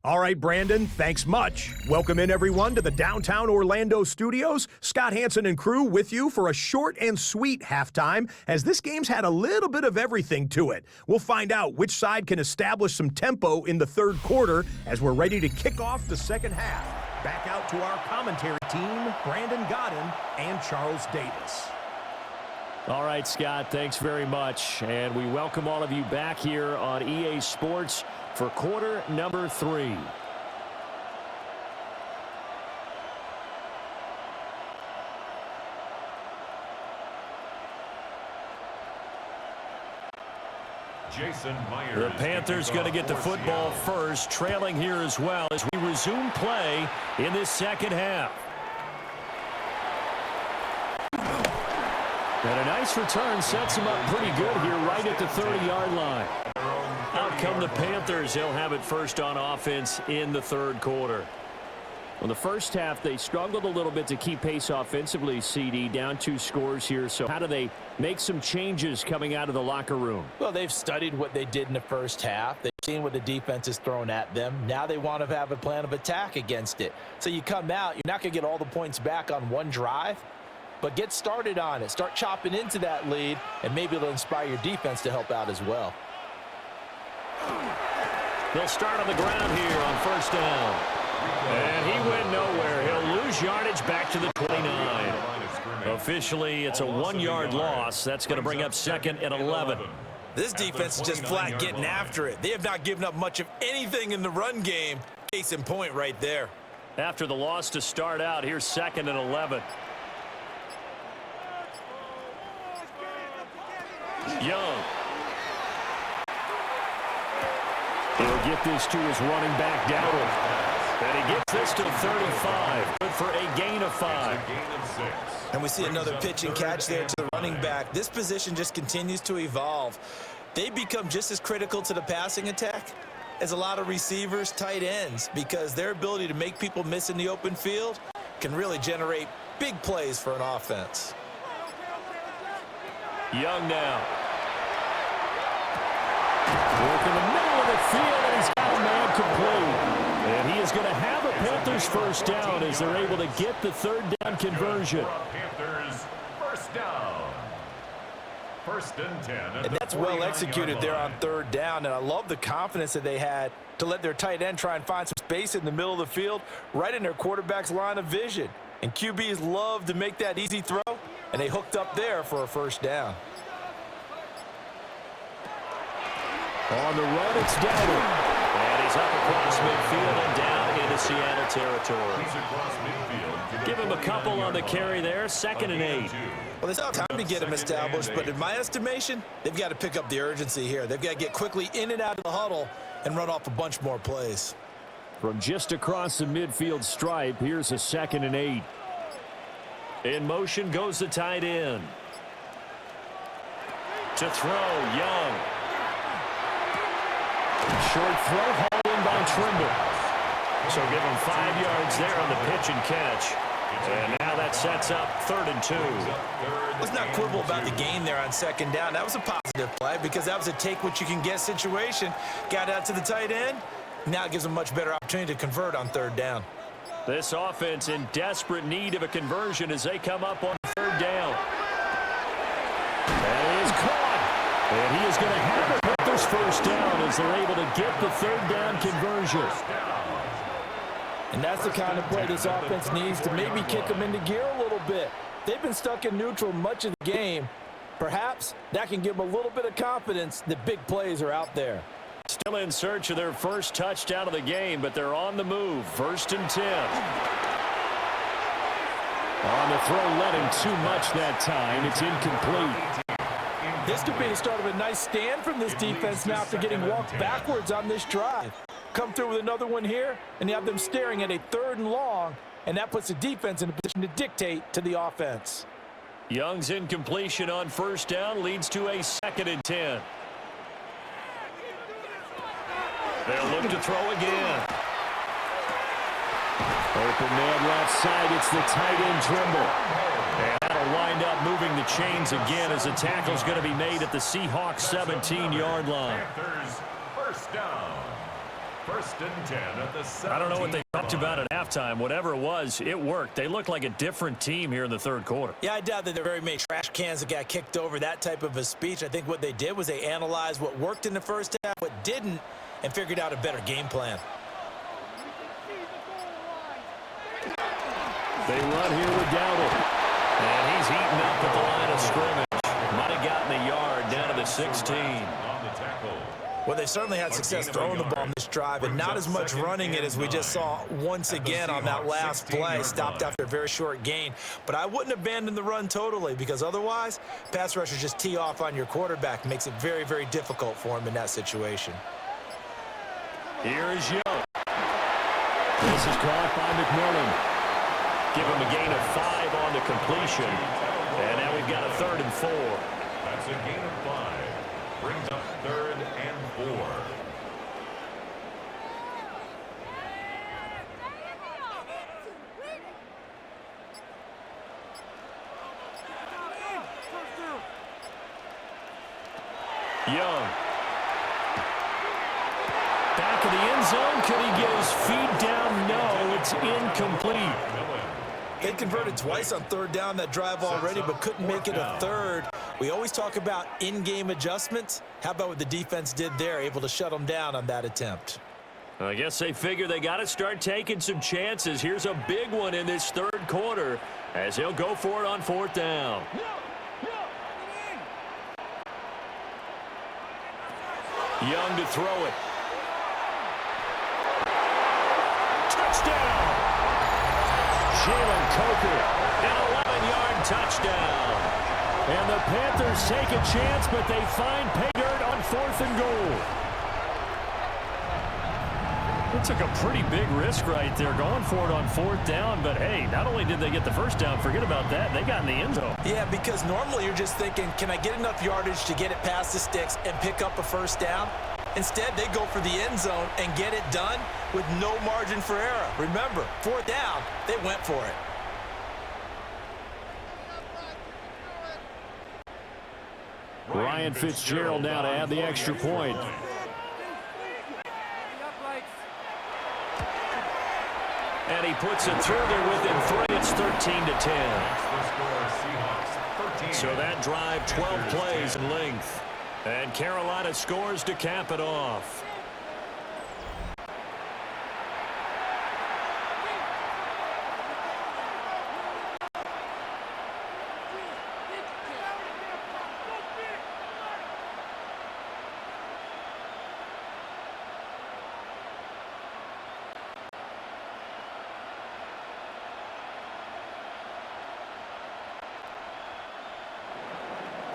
All right, Brandon, thanks much. Welcome in, everyone, to the downtown Orlando studios. Scott Hansen and crew with you for a short and sweet halftime, as this game's had a little bit of everything to it. We'll find out which side can establish some tempo in the third quarter as we're ready to kick off the second half. back out to our commentary team, Brandon Godden and Charles Davis. All right, Scott, thanks very much. And we welcome all of you back here on EA Sports for quarter number 3. The Panthers going to get the football first, trailing here as well as we resume play in this second half. And a nice return sets him up pretty good here right at the 30-yard line. Out come the Panthers. They'll have it first on offense in the third quarter. Well, the first half, they struggled a little bit to keep pace offensively, CD, down 2 scores here. So how do they make some changes coming out of the locker room? Well, they've studied what they did in the first half. They've seen what the defense is thrown at them. Now they want to have a plan of attack against it. So you come out, you're not going to get all the points back on one drive, but get started on it. Start chopping into that lead, and maybe it'll inspire your defense to help out as well. They'll start on the ground here on first down. And he went nowhere. He'll lose yardage back to the 29. Officially, it's a 1-yard loss. That's going to bring up second and 11. This defense is just flat getting after it. They have not given up much of anything in the run game. Case in point right there. After the loss to start out, here's second and 11. Young. He'll get this to his running back, Dowdle. And he gets this to the 35. Good for a gain of 5. And we see another pitch and catch there to the running back. This position just continues to evolve. They become just as critical to the passing attack as a lot of receivers, tight ends, because their ability to make people miss in the open field can really generate big plays for an offense. Young now. Work in the middle of the field, and he's got a man complete. And he is going to have a Panthers first down as they're able to get the third down conversion. Panthers first down. First and 10. And that's well executed there on third down. And I love the confidence that they had to let their tight end try and find some space in the middle of the field, right in their quarterback's line of vision. And QBs love to make that easy throw, and they hooked up there for a first down. On the run, it's Dowdle. And he's up across midfield and down into Seattle territory. Give him a couple on the carry there, second and 8. Well, it's time to get him established, but in my estimation, they've got to pick up the urgency here. They've got to get quickly in and out of the huddle and run off a bunch more plays. From just across the midfield stripe, here's a second and 8. In motion goes the tight end. To throw, Young. Short throw, hauled in by Trimble. So give him 5 yards there on the pitch and catch. And now that sets up third and 2. Let's not quibble about the gain there on second down. That was a positive play because that was a take-what-you-can-get situation. Got out to the tight end. Now it gives them much better opportunity to convert on third down. This offense in desperate need of a conversion as they come up on third down. And it is caught. And he is going to have it. Panthers first down as they're able to get the third down conversion. And that's the kind of play this offense needs to maybe kick them into gear a little bit. They've been stuck in neutral much of the game. Perhaps that can give them a little bit of confidence that big plays are out there. Still in search of their first touchdown of the game, but they're on the move. First and 10. On the throw, led him too much that time. It's incomplete. This could be the start of a nice stand from this defense now after getting walked backwards on this drive. Come through with another one here, and you have them staring at a third and long, and that puts the defense in a position to dictate to the offense. Young's incompletion on first down leads to a second and 10. They'll look to throw again. Open man left side, it's the tight end Trimble. And that'll wind up moving the chains again as the tackle's going to be made at the Seahawks 17-yard line. First down. First and 10 at the 17. I don't know what they talked about at halftime. Whatever it was, it worked. They look like a different team here in the third quarter. Yeah, I doubt that there are very many trash cans that got kicked over, that type of a speech. I think what they did was they analyzed what worked in the first half, what didn't, and figured out a better game plan. They run here with Dowdle. And he's eaten up at the line of scrimmage. Might have gotten a yard down to the 16. Well, they certainly had success throwing the ball on this drive, and not as much running it as we just saw once again on that last play. Stopped after a very short gain. But I wouldn't abandon the run totally, because otherwise, pass rushers just tee off on your quarterback. Makes it very, very difficult for him in that situation. Here is Young. This is caught by McMillan. Give him a gain of 5 on the completion. And now we've got a 3rd and 4. That's a gain of 5. Brings up 3rd and 4. Young. Back of the end zone. Could he get his feet down? No, it's incomplete. They converted twice on 3rd down that drive already, but couldn't make it a 3rd. We always talk about in-game adjustments. How about what the defense did there, able to shut them down on that attempt? I guess they figure they got to start taking some chances. Here's a big one in this 3rd quarter as he'll go for it on 4th down. Young to throw it. Touchdown! Jalen Coker, an 11-yard touchdown. And the Panthers take a chance, but they find pay dirt on 4th and goal. It took a pretty big risk right there going for it on 4th down, but hey, not only did they get the 1st down, forget about that, they got in the end zone. Yeah, because normally you're just thinking, can I get enough yardage to get it past the sticks and pick up a 1st down? Instead, they go for the end zone and get it done with no margin for error. Remember, 4th down, they went for it. Ryan Fitzgerald now to add the extra point. And he puts it through there within 3. It's 13-10. So that drive, 12 plays in length. And Carolina scores to cap it off.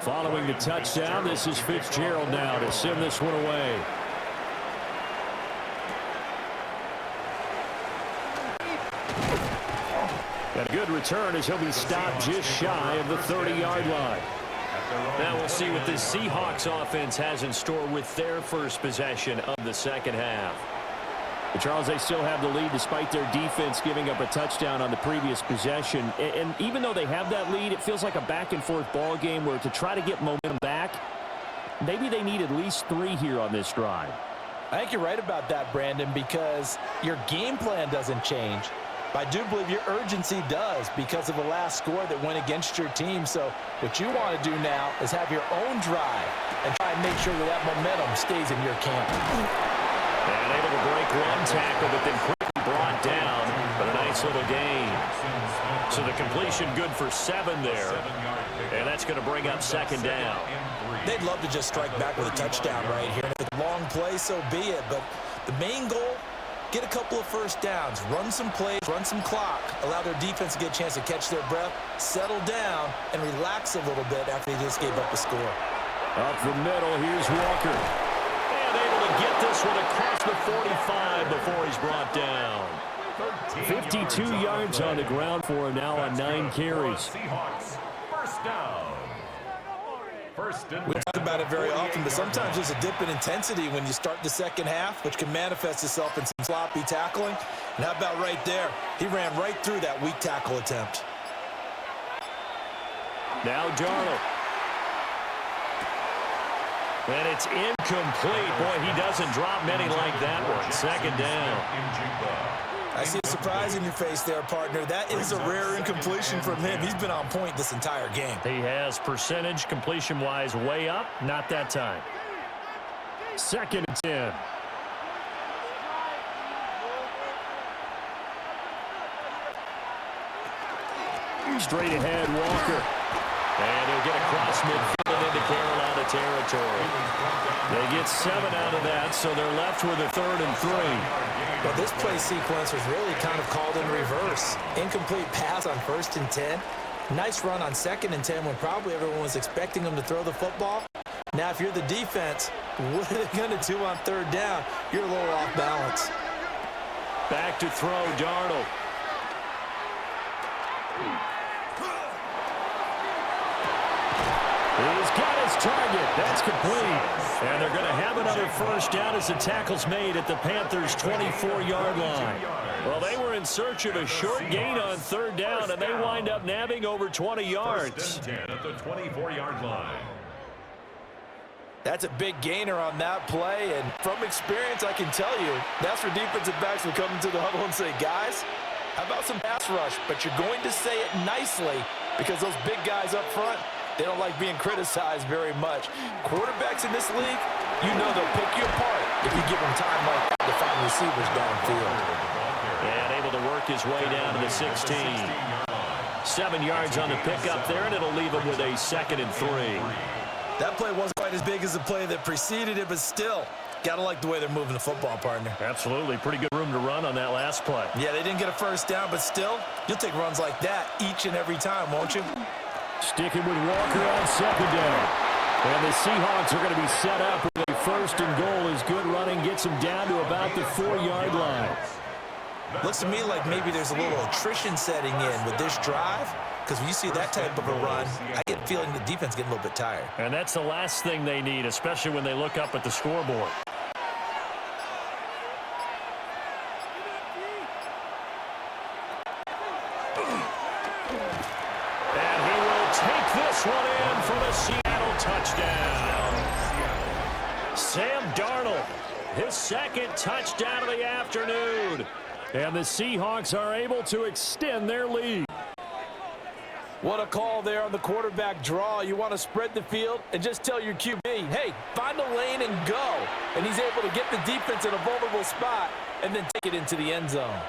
Following the touchdown, this is Fitzgerald now to send this one away. And a good return as he'll be stopped just shy of the 30-yard line. Now we'll see what this Seahawks offense has in store with their first possession of the 2nd half. But Charles, they still have the lead despite their defense giving up a touchdown on the previous possession. And even though they have that lead, it feels like a back-and-forth ball game where to try to get momentum back, maybe they need at least 3 here on this drive. I think you're right about that, Brandon, because your game plan doesn't change. But I do believe your urgency does because of the last score that went against your team. So what you want to do now is have your own drive and try and make sure that momentum stays in your camp. And able to break one tackle, but then quickly brought down. But a nice little gain. So the completion good for 7 there. And that's going to bring up 2nd down. They'd love to just strike back with a touchdown right here. If it's a long play, so be it. But the main goal, get a couple of 1st downs, run some plays, run some clock, allow their defense to get a chance to catch their breath, settle down, and relax a little bit after they just gave up a score. Up the middle, here's Walker. Able to get this one across the 45 before he's brought down. 52 yards on the ground for him now on 9 carries. Seahawks, 1st down. We talk about it very often, but sometimes there's a dip in intensity when you start the 2nd half, which can manifest itself in some sloppy tackling. And how about right there? He ran right through that weak tackle attempt. Now Darnold. And it's incomplete. Boy, he doesn't drop many like that one. 2nd down. I see a surprise in your face there, partner. That is a rare incompletion from him. He's been on point this entire game. He has percentage completion-wise way up. Not that time. 2nd and 10. Straight ahead, Walker. And he'll get across midfield into Carolina territory. They get 7 out of that, so they're left with a 3rd and 3. Well, this play sequence was really kind of called in reverse. Incomplete pass on 1st and 10. Nice run on 2nd and 10 when probably everyone was expecting them to throw the football. Now, if you're the defense, what are they going to do on 3rd down? You're a little off balance. Back to throw, Darnold. He's got his target. That's complete. And they're going to have another 1st down as the tackle's made at the Panthers' 24-yard line. Well, they were in search of a short gain on 3rd down, and they wind up nabbing over 20 yards. 1st and 10 at the 24-yard line. That's a big gainer on that play, and from experience, I can tell you, that's where defensive backs will come into the huddle and say, guys, how about some pass rush? But you're going to say it nicely because those big guys up front, they don't like being criticized very much. Quarterbacks in this league, you know they'll pick you apart if you give them time like that to find receivers downfield. And able to work his way down to the 16. 7 yards on the pickup there, and it'll leave him with a 2nd and 3. That play wasn't quite as big as the play that preceded it, but still, got to like the way they're moving the football, partner. Absolutely. Pretty good room to run on that last play. Yeah, they didn't get a 1st down, but still, you'll take runs like that each and every time, won't you? Sticking with Walker on 2nd down. And the Seahawks are going to be set up with a 1st and goal as good running gets them down to about the 4-yard line. Looks to me like maybe there's a little attrition setting in with this drive, because when you see that type of a run, I get the feeling the defense getting a little bit tired. And that's the last thing they need, especially when they look up at the scoreboard. And he will take this one in for the Seattle touchdown. Sam Darnold, his 2nd touchdown of the afternoon. And the Seahawks are able to extend their lead. What a call there on the quarterback draw. You want to spread the field and just tell your QB, hey, find a lane and go. And he's able to get the defense in a vulnerable spot and then take it into the end zone.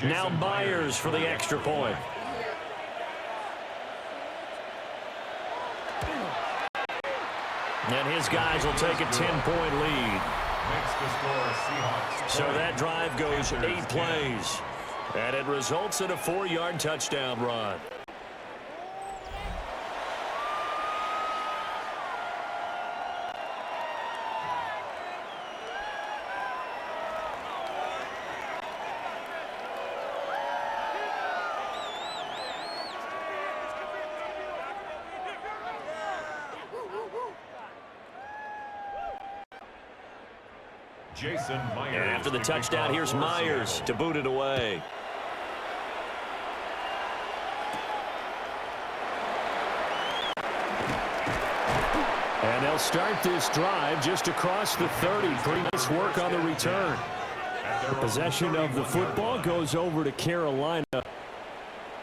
Now Myers for the extra point. And his guys will take a 10-point lead. Makes the score Seahawks. So that drive goes 8 plays. And it results in a 4-yard touchdown run. Jason Myers. And after the touchdown, here's Myers to boot it away. And they'll start this drive just across the 30. Pretty nice work on the return. The possession of the football goes over to Carolina.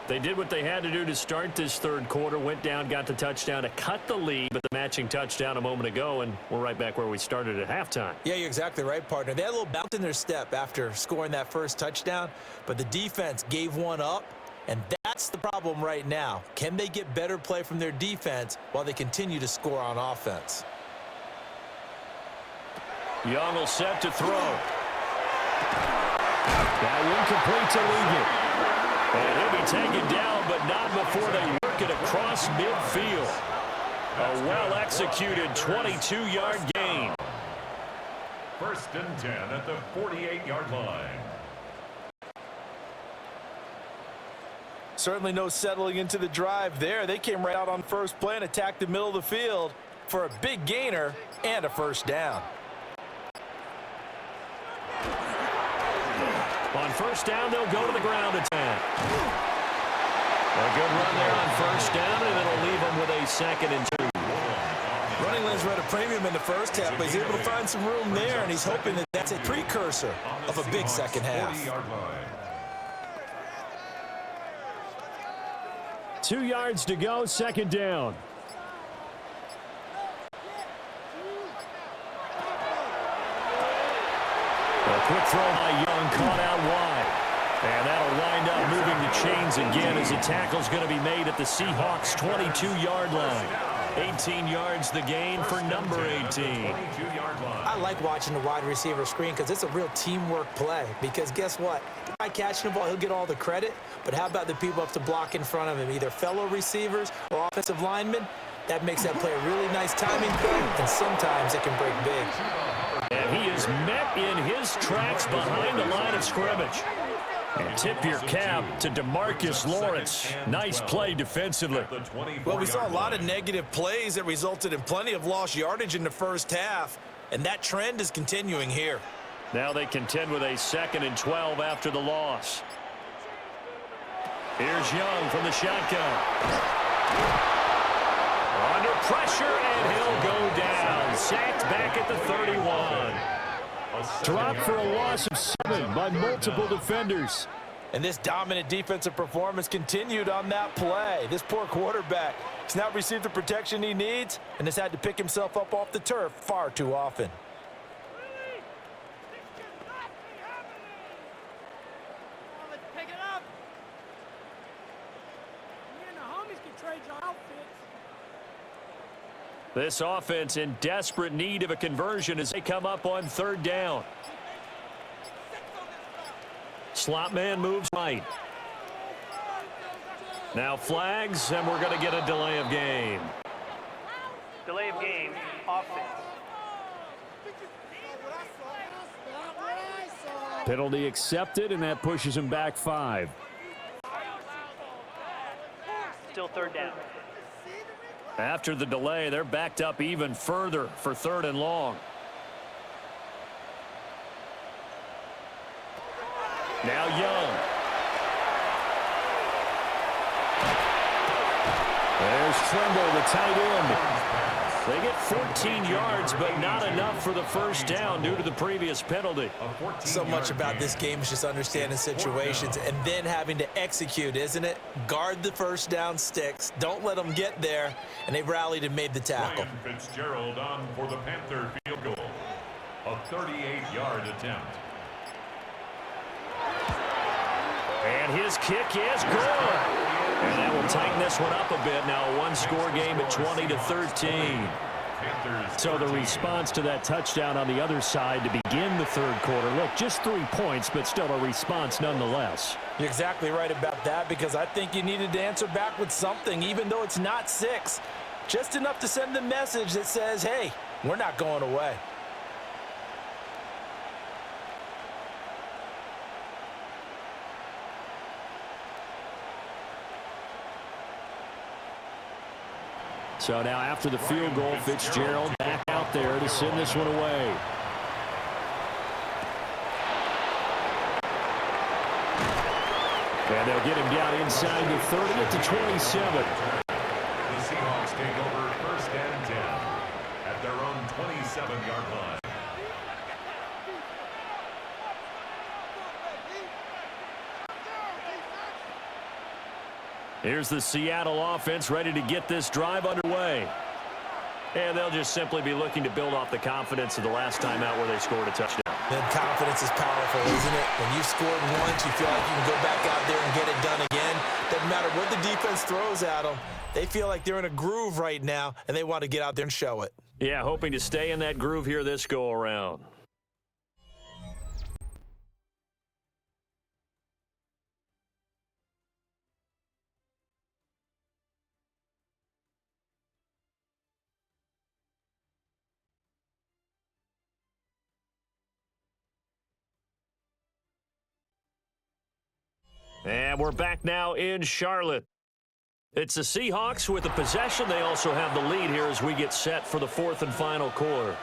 They did what they had to do to start this 3rd quarter, went down, got the touchdown to cut the lead, but the matching touchdown a moment ago, and we're right back where we started at halftime. Yeah, you're exactly right, partner. They had a little bounce in their step after scoring that 1st touchdown, but the defense gave one up, and that's the problem right now. Can they get better play from their defense while they continue to score on offense? Young will set to throw. That one complete to Ligon. And he'll be taken down, but not before they work it across midfield. A well-executed 22-yard gain. 1st and 10 at the 48-yard line. Certainly no settling into the drive there. They came right out on first play and attacked the middle of the field for a big gainer and a 1st down. On 1st down, they'll go to the ground attack. A good run there on 1st down, and it'll leave them with a 2nd and 2. Running lanes were at a premium in the 1st half, but he's able to find some room there, and he's hoping that that's a precursor of a big 2nd half. 2 yards to go, 2nd down. quick throw by Young, caught out wide. And that'll wind up moving the chains again as the tackle's going to be made at the Seahawks' 22-yard line. 18 yards the gain for number 18. I like watching the wide receiver screen because it's a real teamwork play. Because guess what? The guy catching the ball, he'll get all the credit. But how about the people up to block in front of him, either fellow receivers or offensive linemen? That makes that play a really nice timing thing, and sometimes it can break big. And he is met in his tracks behind the line of scrimmage. And tip your cap to DeMarcus Lawrence. Nice play defensively. Well, we saw a lot of negative plays that resulted in plenty of lost yardage in the first half, and that trend is continuing here. Now they contend with a 2nd and 12 after the loss. Here's Young from the shotgun. Under pressure, and he'll go down. Sacked back at the 31. Dropped for a loss of 7 by multiple defenders. And this dominant defensive performance continued on that play. This poor quarterback has not received the protection he needs and has had to pick himself up off the turf far too often. Let's pick it up. Me and the homies can trade your outfits. This offense in desperate need of a conversion as they come up on 3rd down. Slot man moves right. Now flags, and we're going to get a delay of game. Delay of game, offense. Penalty accepted, and that pushes him back 5. Still 3rd down. After the delay, they're backed up even further for 3rd and long. Now Young. There's Trimble, the tight end. They get 14 yards, but not enough for the first down due to the previous penalty. So much about this game is just understanding situations and then having to execute, isn't it? Guard the first down sticks. Don't let them get there. And they rallied and made the tackle. Ryan Fitzgerald on for the Panther field goal. A 38-yard attempt. And his kick is good. And that will tighten this one up a bit. Now a one-score game at 20-13. So the response to that touchdown on the other side to begin the 3rd quarter. Look, just 3 points, but still a response nonetheless. You're exactly right about that because I think you needed to answer back with something, even though it's not 6. Just enough to send the message that says, hey, we're not going away. So now after the field goal, Fitzgerald back out there to send this one away. And they'll get him down inside the 30 at the 27. The Seahawks take over 1st and 10 at their own 27-yard line. Here's the Seattle offense ready to get this drive underway. And they'll just simply be looking to build off the confidence of the last time out where they scored a touchdown. Then confidence is powerful, isn't it? When you've scored once, you feel like you can go back out there and get it done again. Doesn't matter what the defense throws at them. They feel like they're in a groove right now, and they want to get out there and show it. Yeah, hoping to stay in that groove here this go-around. And we're back now in Charlotte. It's the Seahawks with the possession. They also have the lead here as we get set for the 4th and final quarter.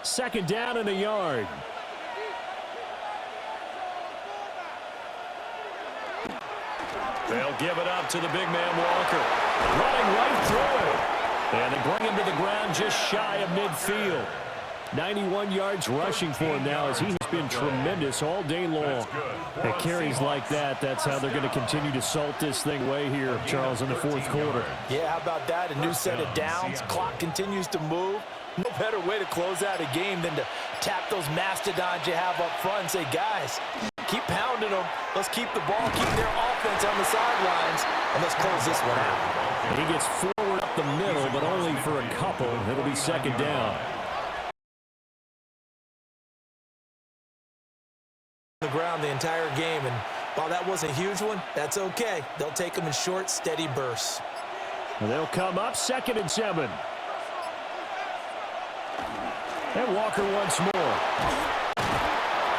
Second down and a yard. They'll give it up to the big man Walker. Running right through it. And they bring him to the ground just shy of midfield. 91 yards rushing for him now as he has been tremendous all day long. At carries like that, that's how they're going to continue to salt this thing away here, Charles, in the fourth quarter. Yeah, how about that? A new set of downs. Clock continues to move. No better way to close out a game than to tap those mastodons you have up front and say, guys, keep pounding them. Let's keep the ball, keep their offense on the sidelines, and let's close this one out. And he gets forward up the middle, but only for a couple. It'll be second down. The ground the entire game, and while that wasn't a huge one, that's okay. They'll take them in short, steady bursts. And they'll come up 2nd and 7. And Walker once more.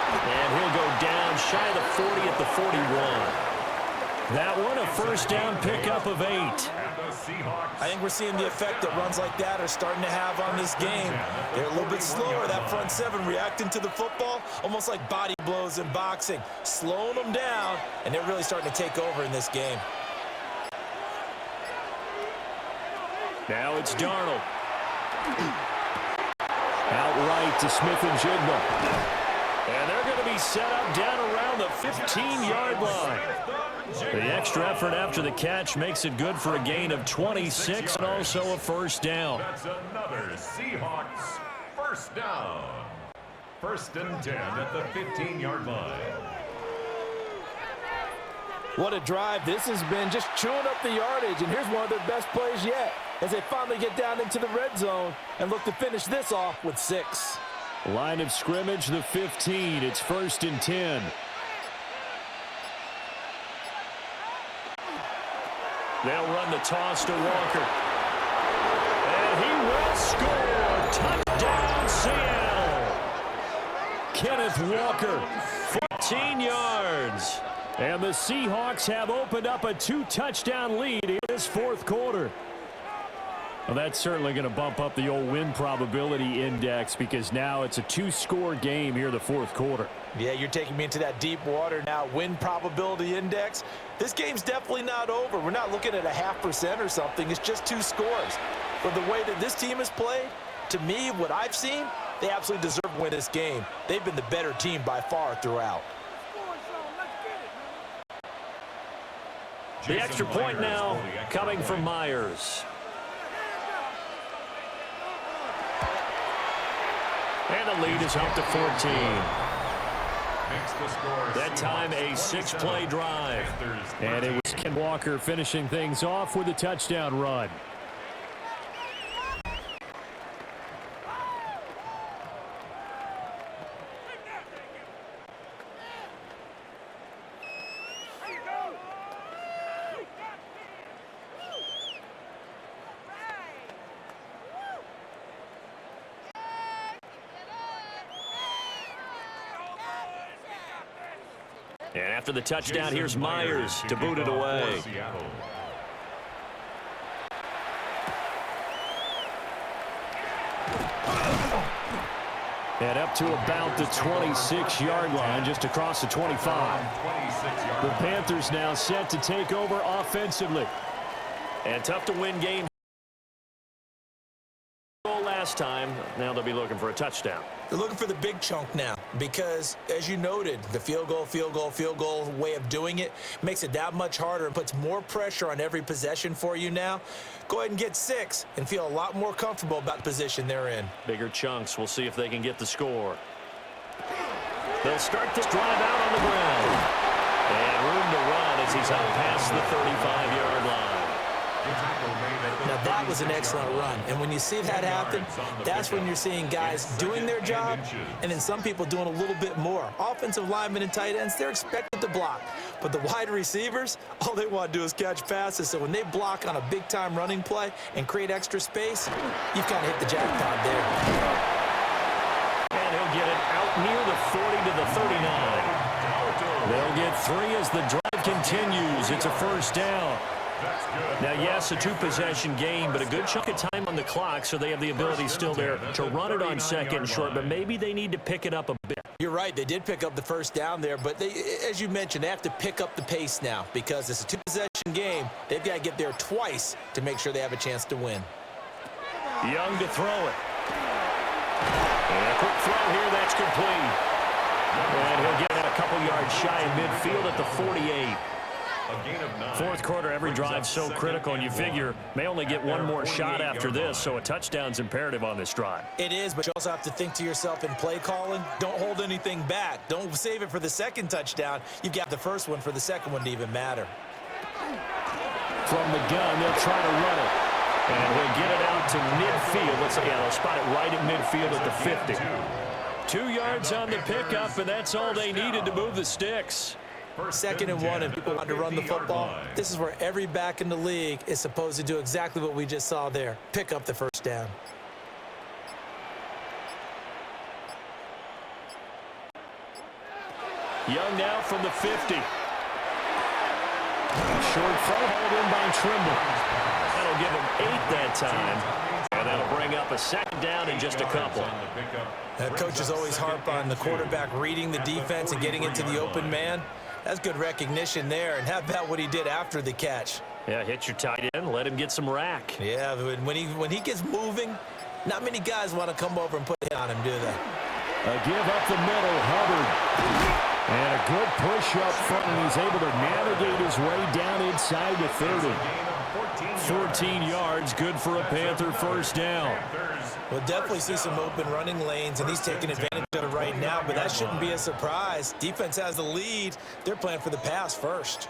And he'll go down shy of the 40 at the 41. That one a first down pickup of 8. I think we're seeing the effect that runs like that are starting to have on this game. They're a little bit slower, that front seven reacting to the football, almost like body blows in boxing, slowing them down, and they're really starting to take over in this game. Now it's Darnold. Outright to Smith and Jigma. And they're going to be set up down around the 15-yard line. The extra effort after the catch makes it good for a gain of 26 and also a first down. That's another Seahawks first down. 1st and 10 at the 15-yard line. What a drive this has been, just chewing up the yardage, and here's one of their best plays yet as they finally get down into the red zone and look to finish this off with 6. Line of scrimmage, the 15. It's 1st and 10. They'll run the toss to Walker. And he will score. Touchdown, Seattle. Kenneth Walker, 14 yards. And the Seahawks have opened up a 2-touchdown lead in this fourth quarter. Well, that's certainly going to bump up the old win probability index because now it's a 2-score game here in the fourth quarter. Yeah, you're taking me into that deep water now. Win probability index. This game's definitely not over. We're not looking at a 0.5% or something. It's just 2 scores. But the way that this team has played, to me, what I've seen, they absolutely deserve to win this game. They've been the better team by far throughout. The extra point now coming from Myers. And the lead is up to 14. That time a 6-play drive. And it was Ken Walker finishing things off with a touchdown run. And after the touchdown, here's Myers to boot it away. And up to about the 26-yard line, just across the 25. The Panthers now set to take over offensively. And tough to win games. Last time, now they'll be looking for a touchdown. They're looking for the big chunk now because, as you noted, the field goal way of doing it makes it that much harder and puts more pressure on every possession for you now. Go ahead and get 6 and feel a lot more comfortable about the position they're in. Bigger chunks. We'll see if they can get the score. They'll start this drive out on the ground. And room to run as he's out past the 35-yard line. Now that was an excellent run, and when you see that happen, that's when you're seeing guys doing their job and then some people doing a little bit more. Offensive linemen and tight ends, they're expected to block, but the wide receivers, all they want to do is catch passes. So when they block on a big-time running play and create extra space, you've kind of hit the jackpot there. And he'll get it out near the 40 to the 39. They'll get 3 as the drive continues. It's a first down. Now, yes, a 2-possession game, but a good chunk of time on the clock, so they have the ability still there to run it on 2nd and short, but maybe they need to pick it up a bit. You're right. They did pick up the first down there, but they, as you mentioned, they have to pick up the pace now because it's a 2-possession game. They've got to get there twice to make sure they have a chance to win. Young to throw it. And a quick throw here, that's complete. And he'll get a couple yards shy of midfield at the 48. Fourth quarter, every drive so critical, and you figure may only get one more shot after this, so a touchdown's imperative on this drive. It is, but you also have to think to yourself in play calling, don't hold anything back. Don't save it for the second touchdown. You've got the first one for the second one to even matter. From the gun, they'll try to run it. And he'll get it out to midfield. They'll spot it right at midfield at the 50. 2 yards on the pickup, and that's all they needed to move the sticks. Second and 1, and people want to run the football. This is where every back in the league is supposed to do exactly what we just saw there. Pick up the first down. Young now from the 50. Short throw hauled in by Trimble. That'll give him 8 that time. And that'll bring up a second down in just a couple. Coaches always harp on the quarterback reading the defense and getting into the open man. That's good recognition there. And how about what he did after the catch? Yeah, hit your tight end, let him get some rack. Yeah, when he gets moving, not many guys want to come over and put it on him, do they? A give up the middle, Hubbard. And a good push up front, and he's able to navigate his way down inside the 30. 14 yards, good for a Panther first down. We'll definitely see some open running lanes, and he's taking advantage of it right now, but that shouldn't be a surprise. Defense has the lead. They're playing for the pass first.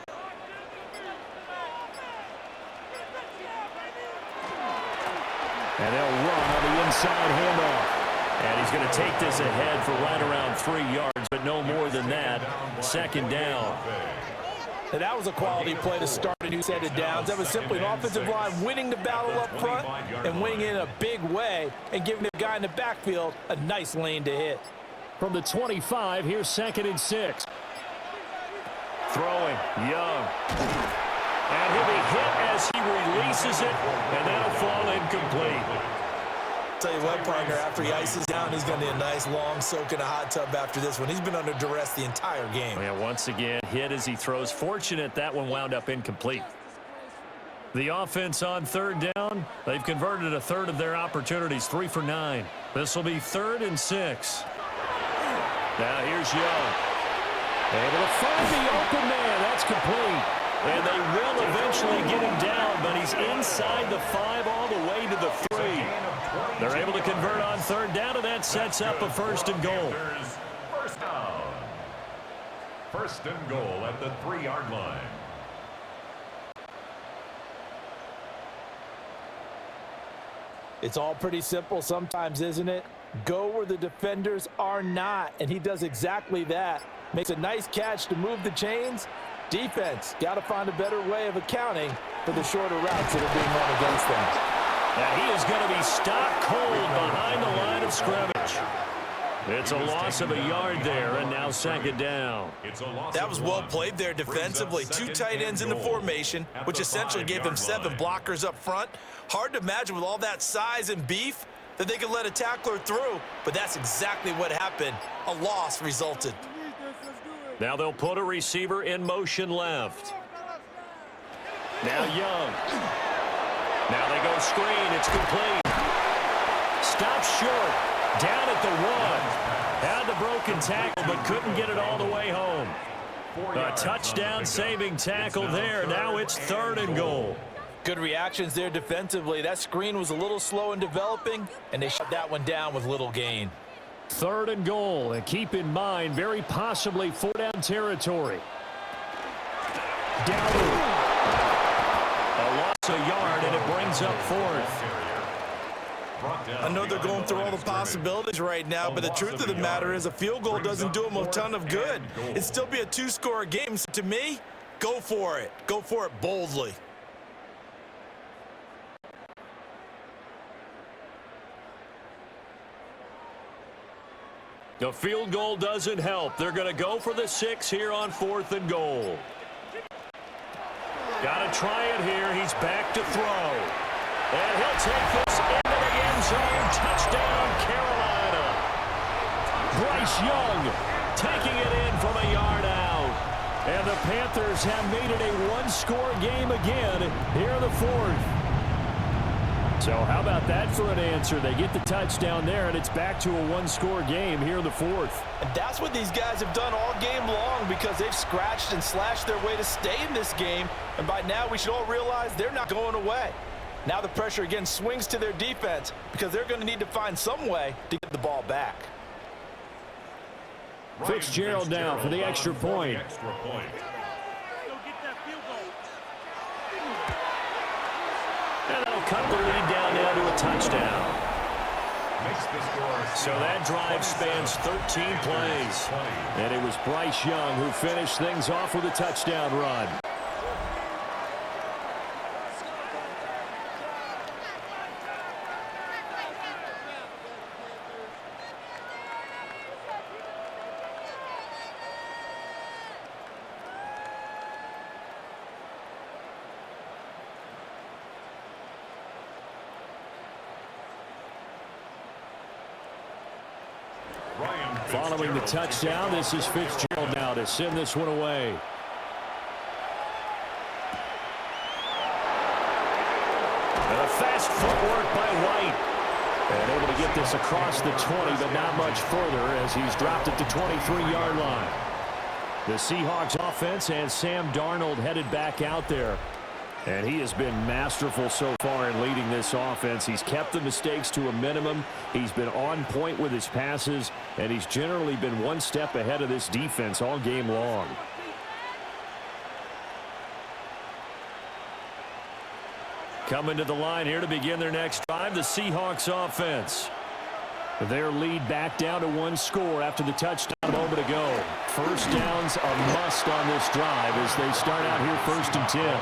And they'll run on the inside handoff. And he's going to take this ahead for right around 3 yards, but no more than that. Second down. And that was a quality play to start a new set of downs. That was simply an offensive line winning the battle up front and winning in a big way and giving the guy in the backfield a nice lane to hit. From the 25, here's 2nd and 6. Throwing, Young. And he'll be hit as he releases it, and that'll fall incomplete. Tell you what, partner, after he ices down, he's going to need a nice long soak in a hot tub after this one. He's been under duress the entire game. Yeah, once again, hit as he throws. Fortunate that one wound up incomplete. The offense on 3rd down, they've converted a third of their opportunities, 3 for 9. This will be 3rd and 6. Now here's Young. Able to find the open man. That's complete. And they will eventually get him down, but he's inside the 5 all the way to the 3. They're able to convert on 3rd down, and that sets up a 1st and goal. First down. 1st and goal at the 3-yard line. It's all pretty simple sometimes, isn't it? Go where the defenders are not, and he does exactly that. Makes a nice catch to move the chains. Defense got to find a better way of accounting for the shorter routes that are being run against them. And he is going to be stopped cold behind the line of scrimmage. It's a loss of a yard there, and now 2nd down. That was well played there defensively. 2 tight ends in the formation, which essentially gave them 7 blockers up front. Hard to imagine with all that size and beef that they could let a tackler through, but that's exactly what happened. A loss resulted. Now they'll put a receiver in motion left. Now Young. Now they go screen. It's complete. Stops short. Down at the 1. Had the broken tackle, but couldn't get it all the way home. A touchdown-saving tackle there. Now it's 3rd and goal. Good reactions there defensively. That screen was a little slow in developing, and they shut that one down with little gain. 3rd and goal, and keep in mind, very possibly 4-down territory. Down. A loss a yard, and it brings up 4th. I know they're going through all the possibilities right now, but the truth of the matter is a field goal doesn't do them a ton of good. It'd still be a 2-score game, so to me, go for it. Go for it boldly. The field goal doesn't help. They're going to go for the 6 here on 4th and goal. Got to try it here. He's back to throw. And he'll take this into the end zone. Touchdown, Carolina. Bryce Young taking it in from a yard out. And the Panthers have made it a 1-score game again here in the 4th. So how about that for an answer? They get the touchdown there, and it's back to a one-score game here in the fourth. And that's what these guys have done all game long because they've scratched and slashed their way to stay in this game. And by now, we should all realize they're not going away. Now the pressure again swings to their defense because they're going to need to find some way to get the ball back. Fitzgerald now for the extra point. And they'll cut the lead down now to a touchdown. So that drive spans 13 plays. And it was Bryce Young who finished things off with a touchdown run. Following the touchdown, this is Fitzgerald now to send this one away. And a fast footwork by White. And able to get this across the 20, but not much further as he's dropped at the 23-yard line. The Seahawks offense and Sam Darnold headed back out there. And he has been masterful so far in leading this offense. He's kept the mistakes to a minimum. He's been on point with his passes, and he's generally been one step ahead of this defense all game long. Coming to the line here to begin their next drive, the Seahawks offense. Their lead back down to one score after the touchdown a moment ago. First down's a must on this drive as they start out here 1st and 10.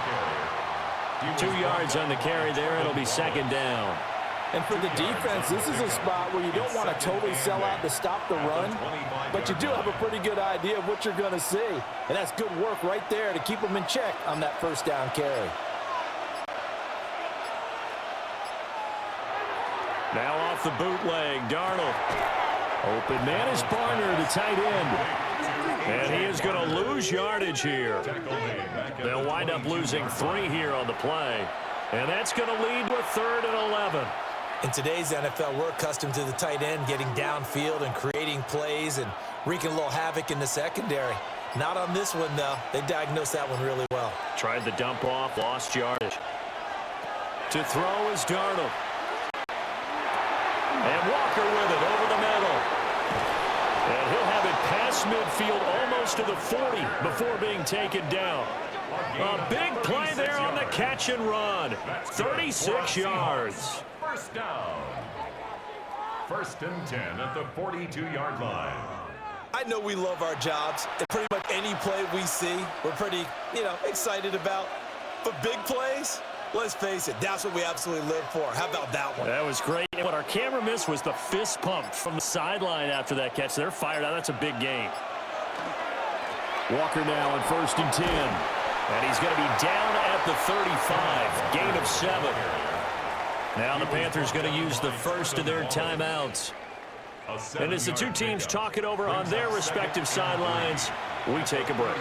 2 yards on the carry there. It'll be second down. And for the defense, this is a spot where you don't want to totally sell out to stop the run, but you do have a pretty good idea of what you're going to see. And that's good work right there to keep them in check on that first down carry. Now off the bootleg, Darnold. Open man is Barner, the tight end. And he is going to lose yardage here. They'll wind up losing 3 here on the play. And that's going to lead to a 3rd and 11. In today's NFL, we're accustomed to the tight end getting downfield and creating plays and wreaking a little havoc in the secondary. Not on this one, though. They diagnosed that one really well. Tried the dump off, lost yardage. To throw is Darnold. And Walker with it over the middle. And he'll have it past midfield almost to the 40 before being taken down. A big play there on the catch and run. 36 yards. First down. 1st and 10 at the 42-yard line. I know we love our jobs, and pretty much any play we see, we're pretty, excited about. But big plays, let's face it, that's what we absolutely live for. How about that one? That was great. And what our camera missed was the fist pump from the sideline after that catch. They're fired out. That's a big game. Walker now on 1st and 10. And he's going to be down at the 35. Gain of 7. Now the Panthers going to use the first of their timeouts. And as the two teams talk it over on their respective sidelines, we take a break.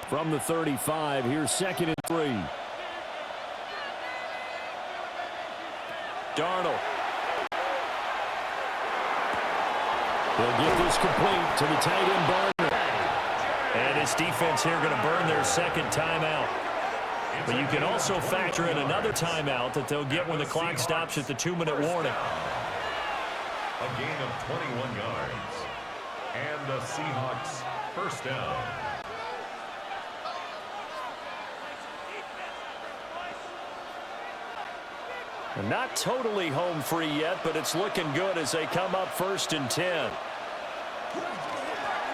From the 35, here's 2nd and 3. Darnold. They'll get this complete to the tight end Barner. And his defense here going to burn their 2nd timeout. But you can also factor in another timeout that they'll get when the clock stops at the 2-minute warning. A gain of 21 yards. And the Seahawks first down. Not totally home free yet, but it's looking good as they come up 1st and 10.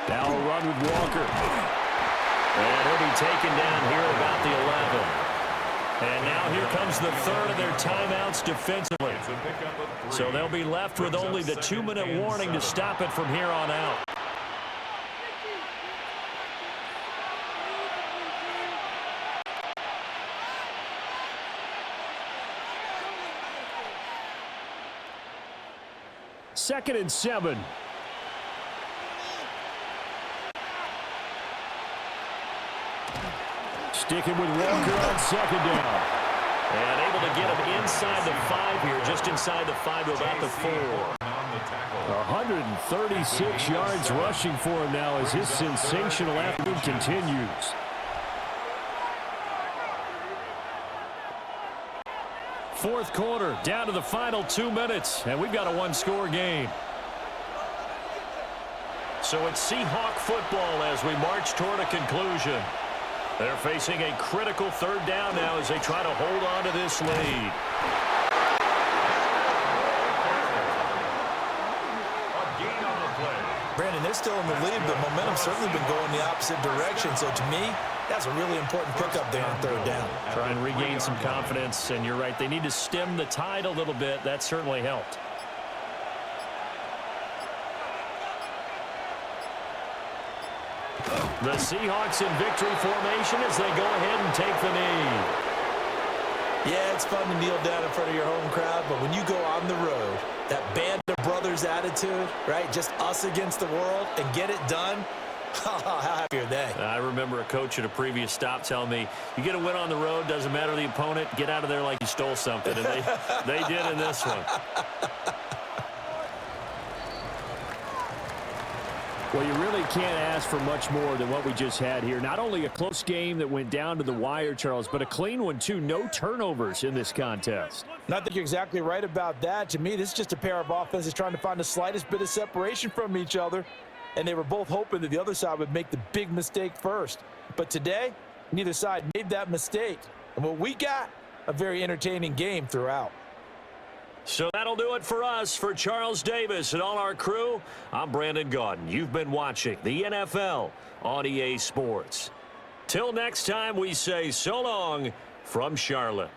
Now a run with Walker. And he'll be taken down here about the 11. And now here comes the 3rd of their timeouts defensively. So they'll be left with only the 2-minute warning to stop it from here on out. Second and 7. Sticking with Walker on second down. And able to get him inside the 5 here, just inside the 5 to about the 4. 136 yards rushing for him now as his sensational afternoon continues. Fourth quarter, down to the final 2 minutes, and we've got a one-score game. So it's Seahawk football as we march toward a conclusion. They're facing a critical third down now as they try to hold on to this lead. Brandon, they're still in the lead, but momentum's certainly been going the opposite direction. So to me, that's a really important pickup there on third down. Try and regain some confidence, and you're right. They need to stem the tide a little bit. That certainly helped. The Seahawks in victory formation as they go ahead and take the knee. Yeah, it's fun to kneel down in front of your home crowd, but when you go on the road, that band of brothers attitude, right, just us against the world, and get it done, how happy are they? I remember a coach at a previous stop telling me, you get a win on the road, doesn't matter the opponent, get out of there like you stole something, and they did in this one. Well, you really can't ask for much more than what we just had here. Not only a close game that went down to the wire, Charles, but a clean one, too. No turnovers in this contest. And I think you're exactly right about that. To me, this is just a pair of offenses trying to find the slightest bit of separation from each other, and they were both hoping that the other side would make the big mistake first. But today, neither side made that mistake. And what we got, a very entertaining game throughout. So that'll do it for us. For Charles Davis and all our crew, I'm Brandon Gaudin. You've been watching the NFL on EA Sports. Till next time, we say so long from Charlotte.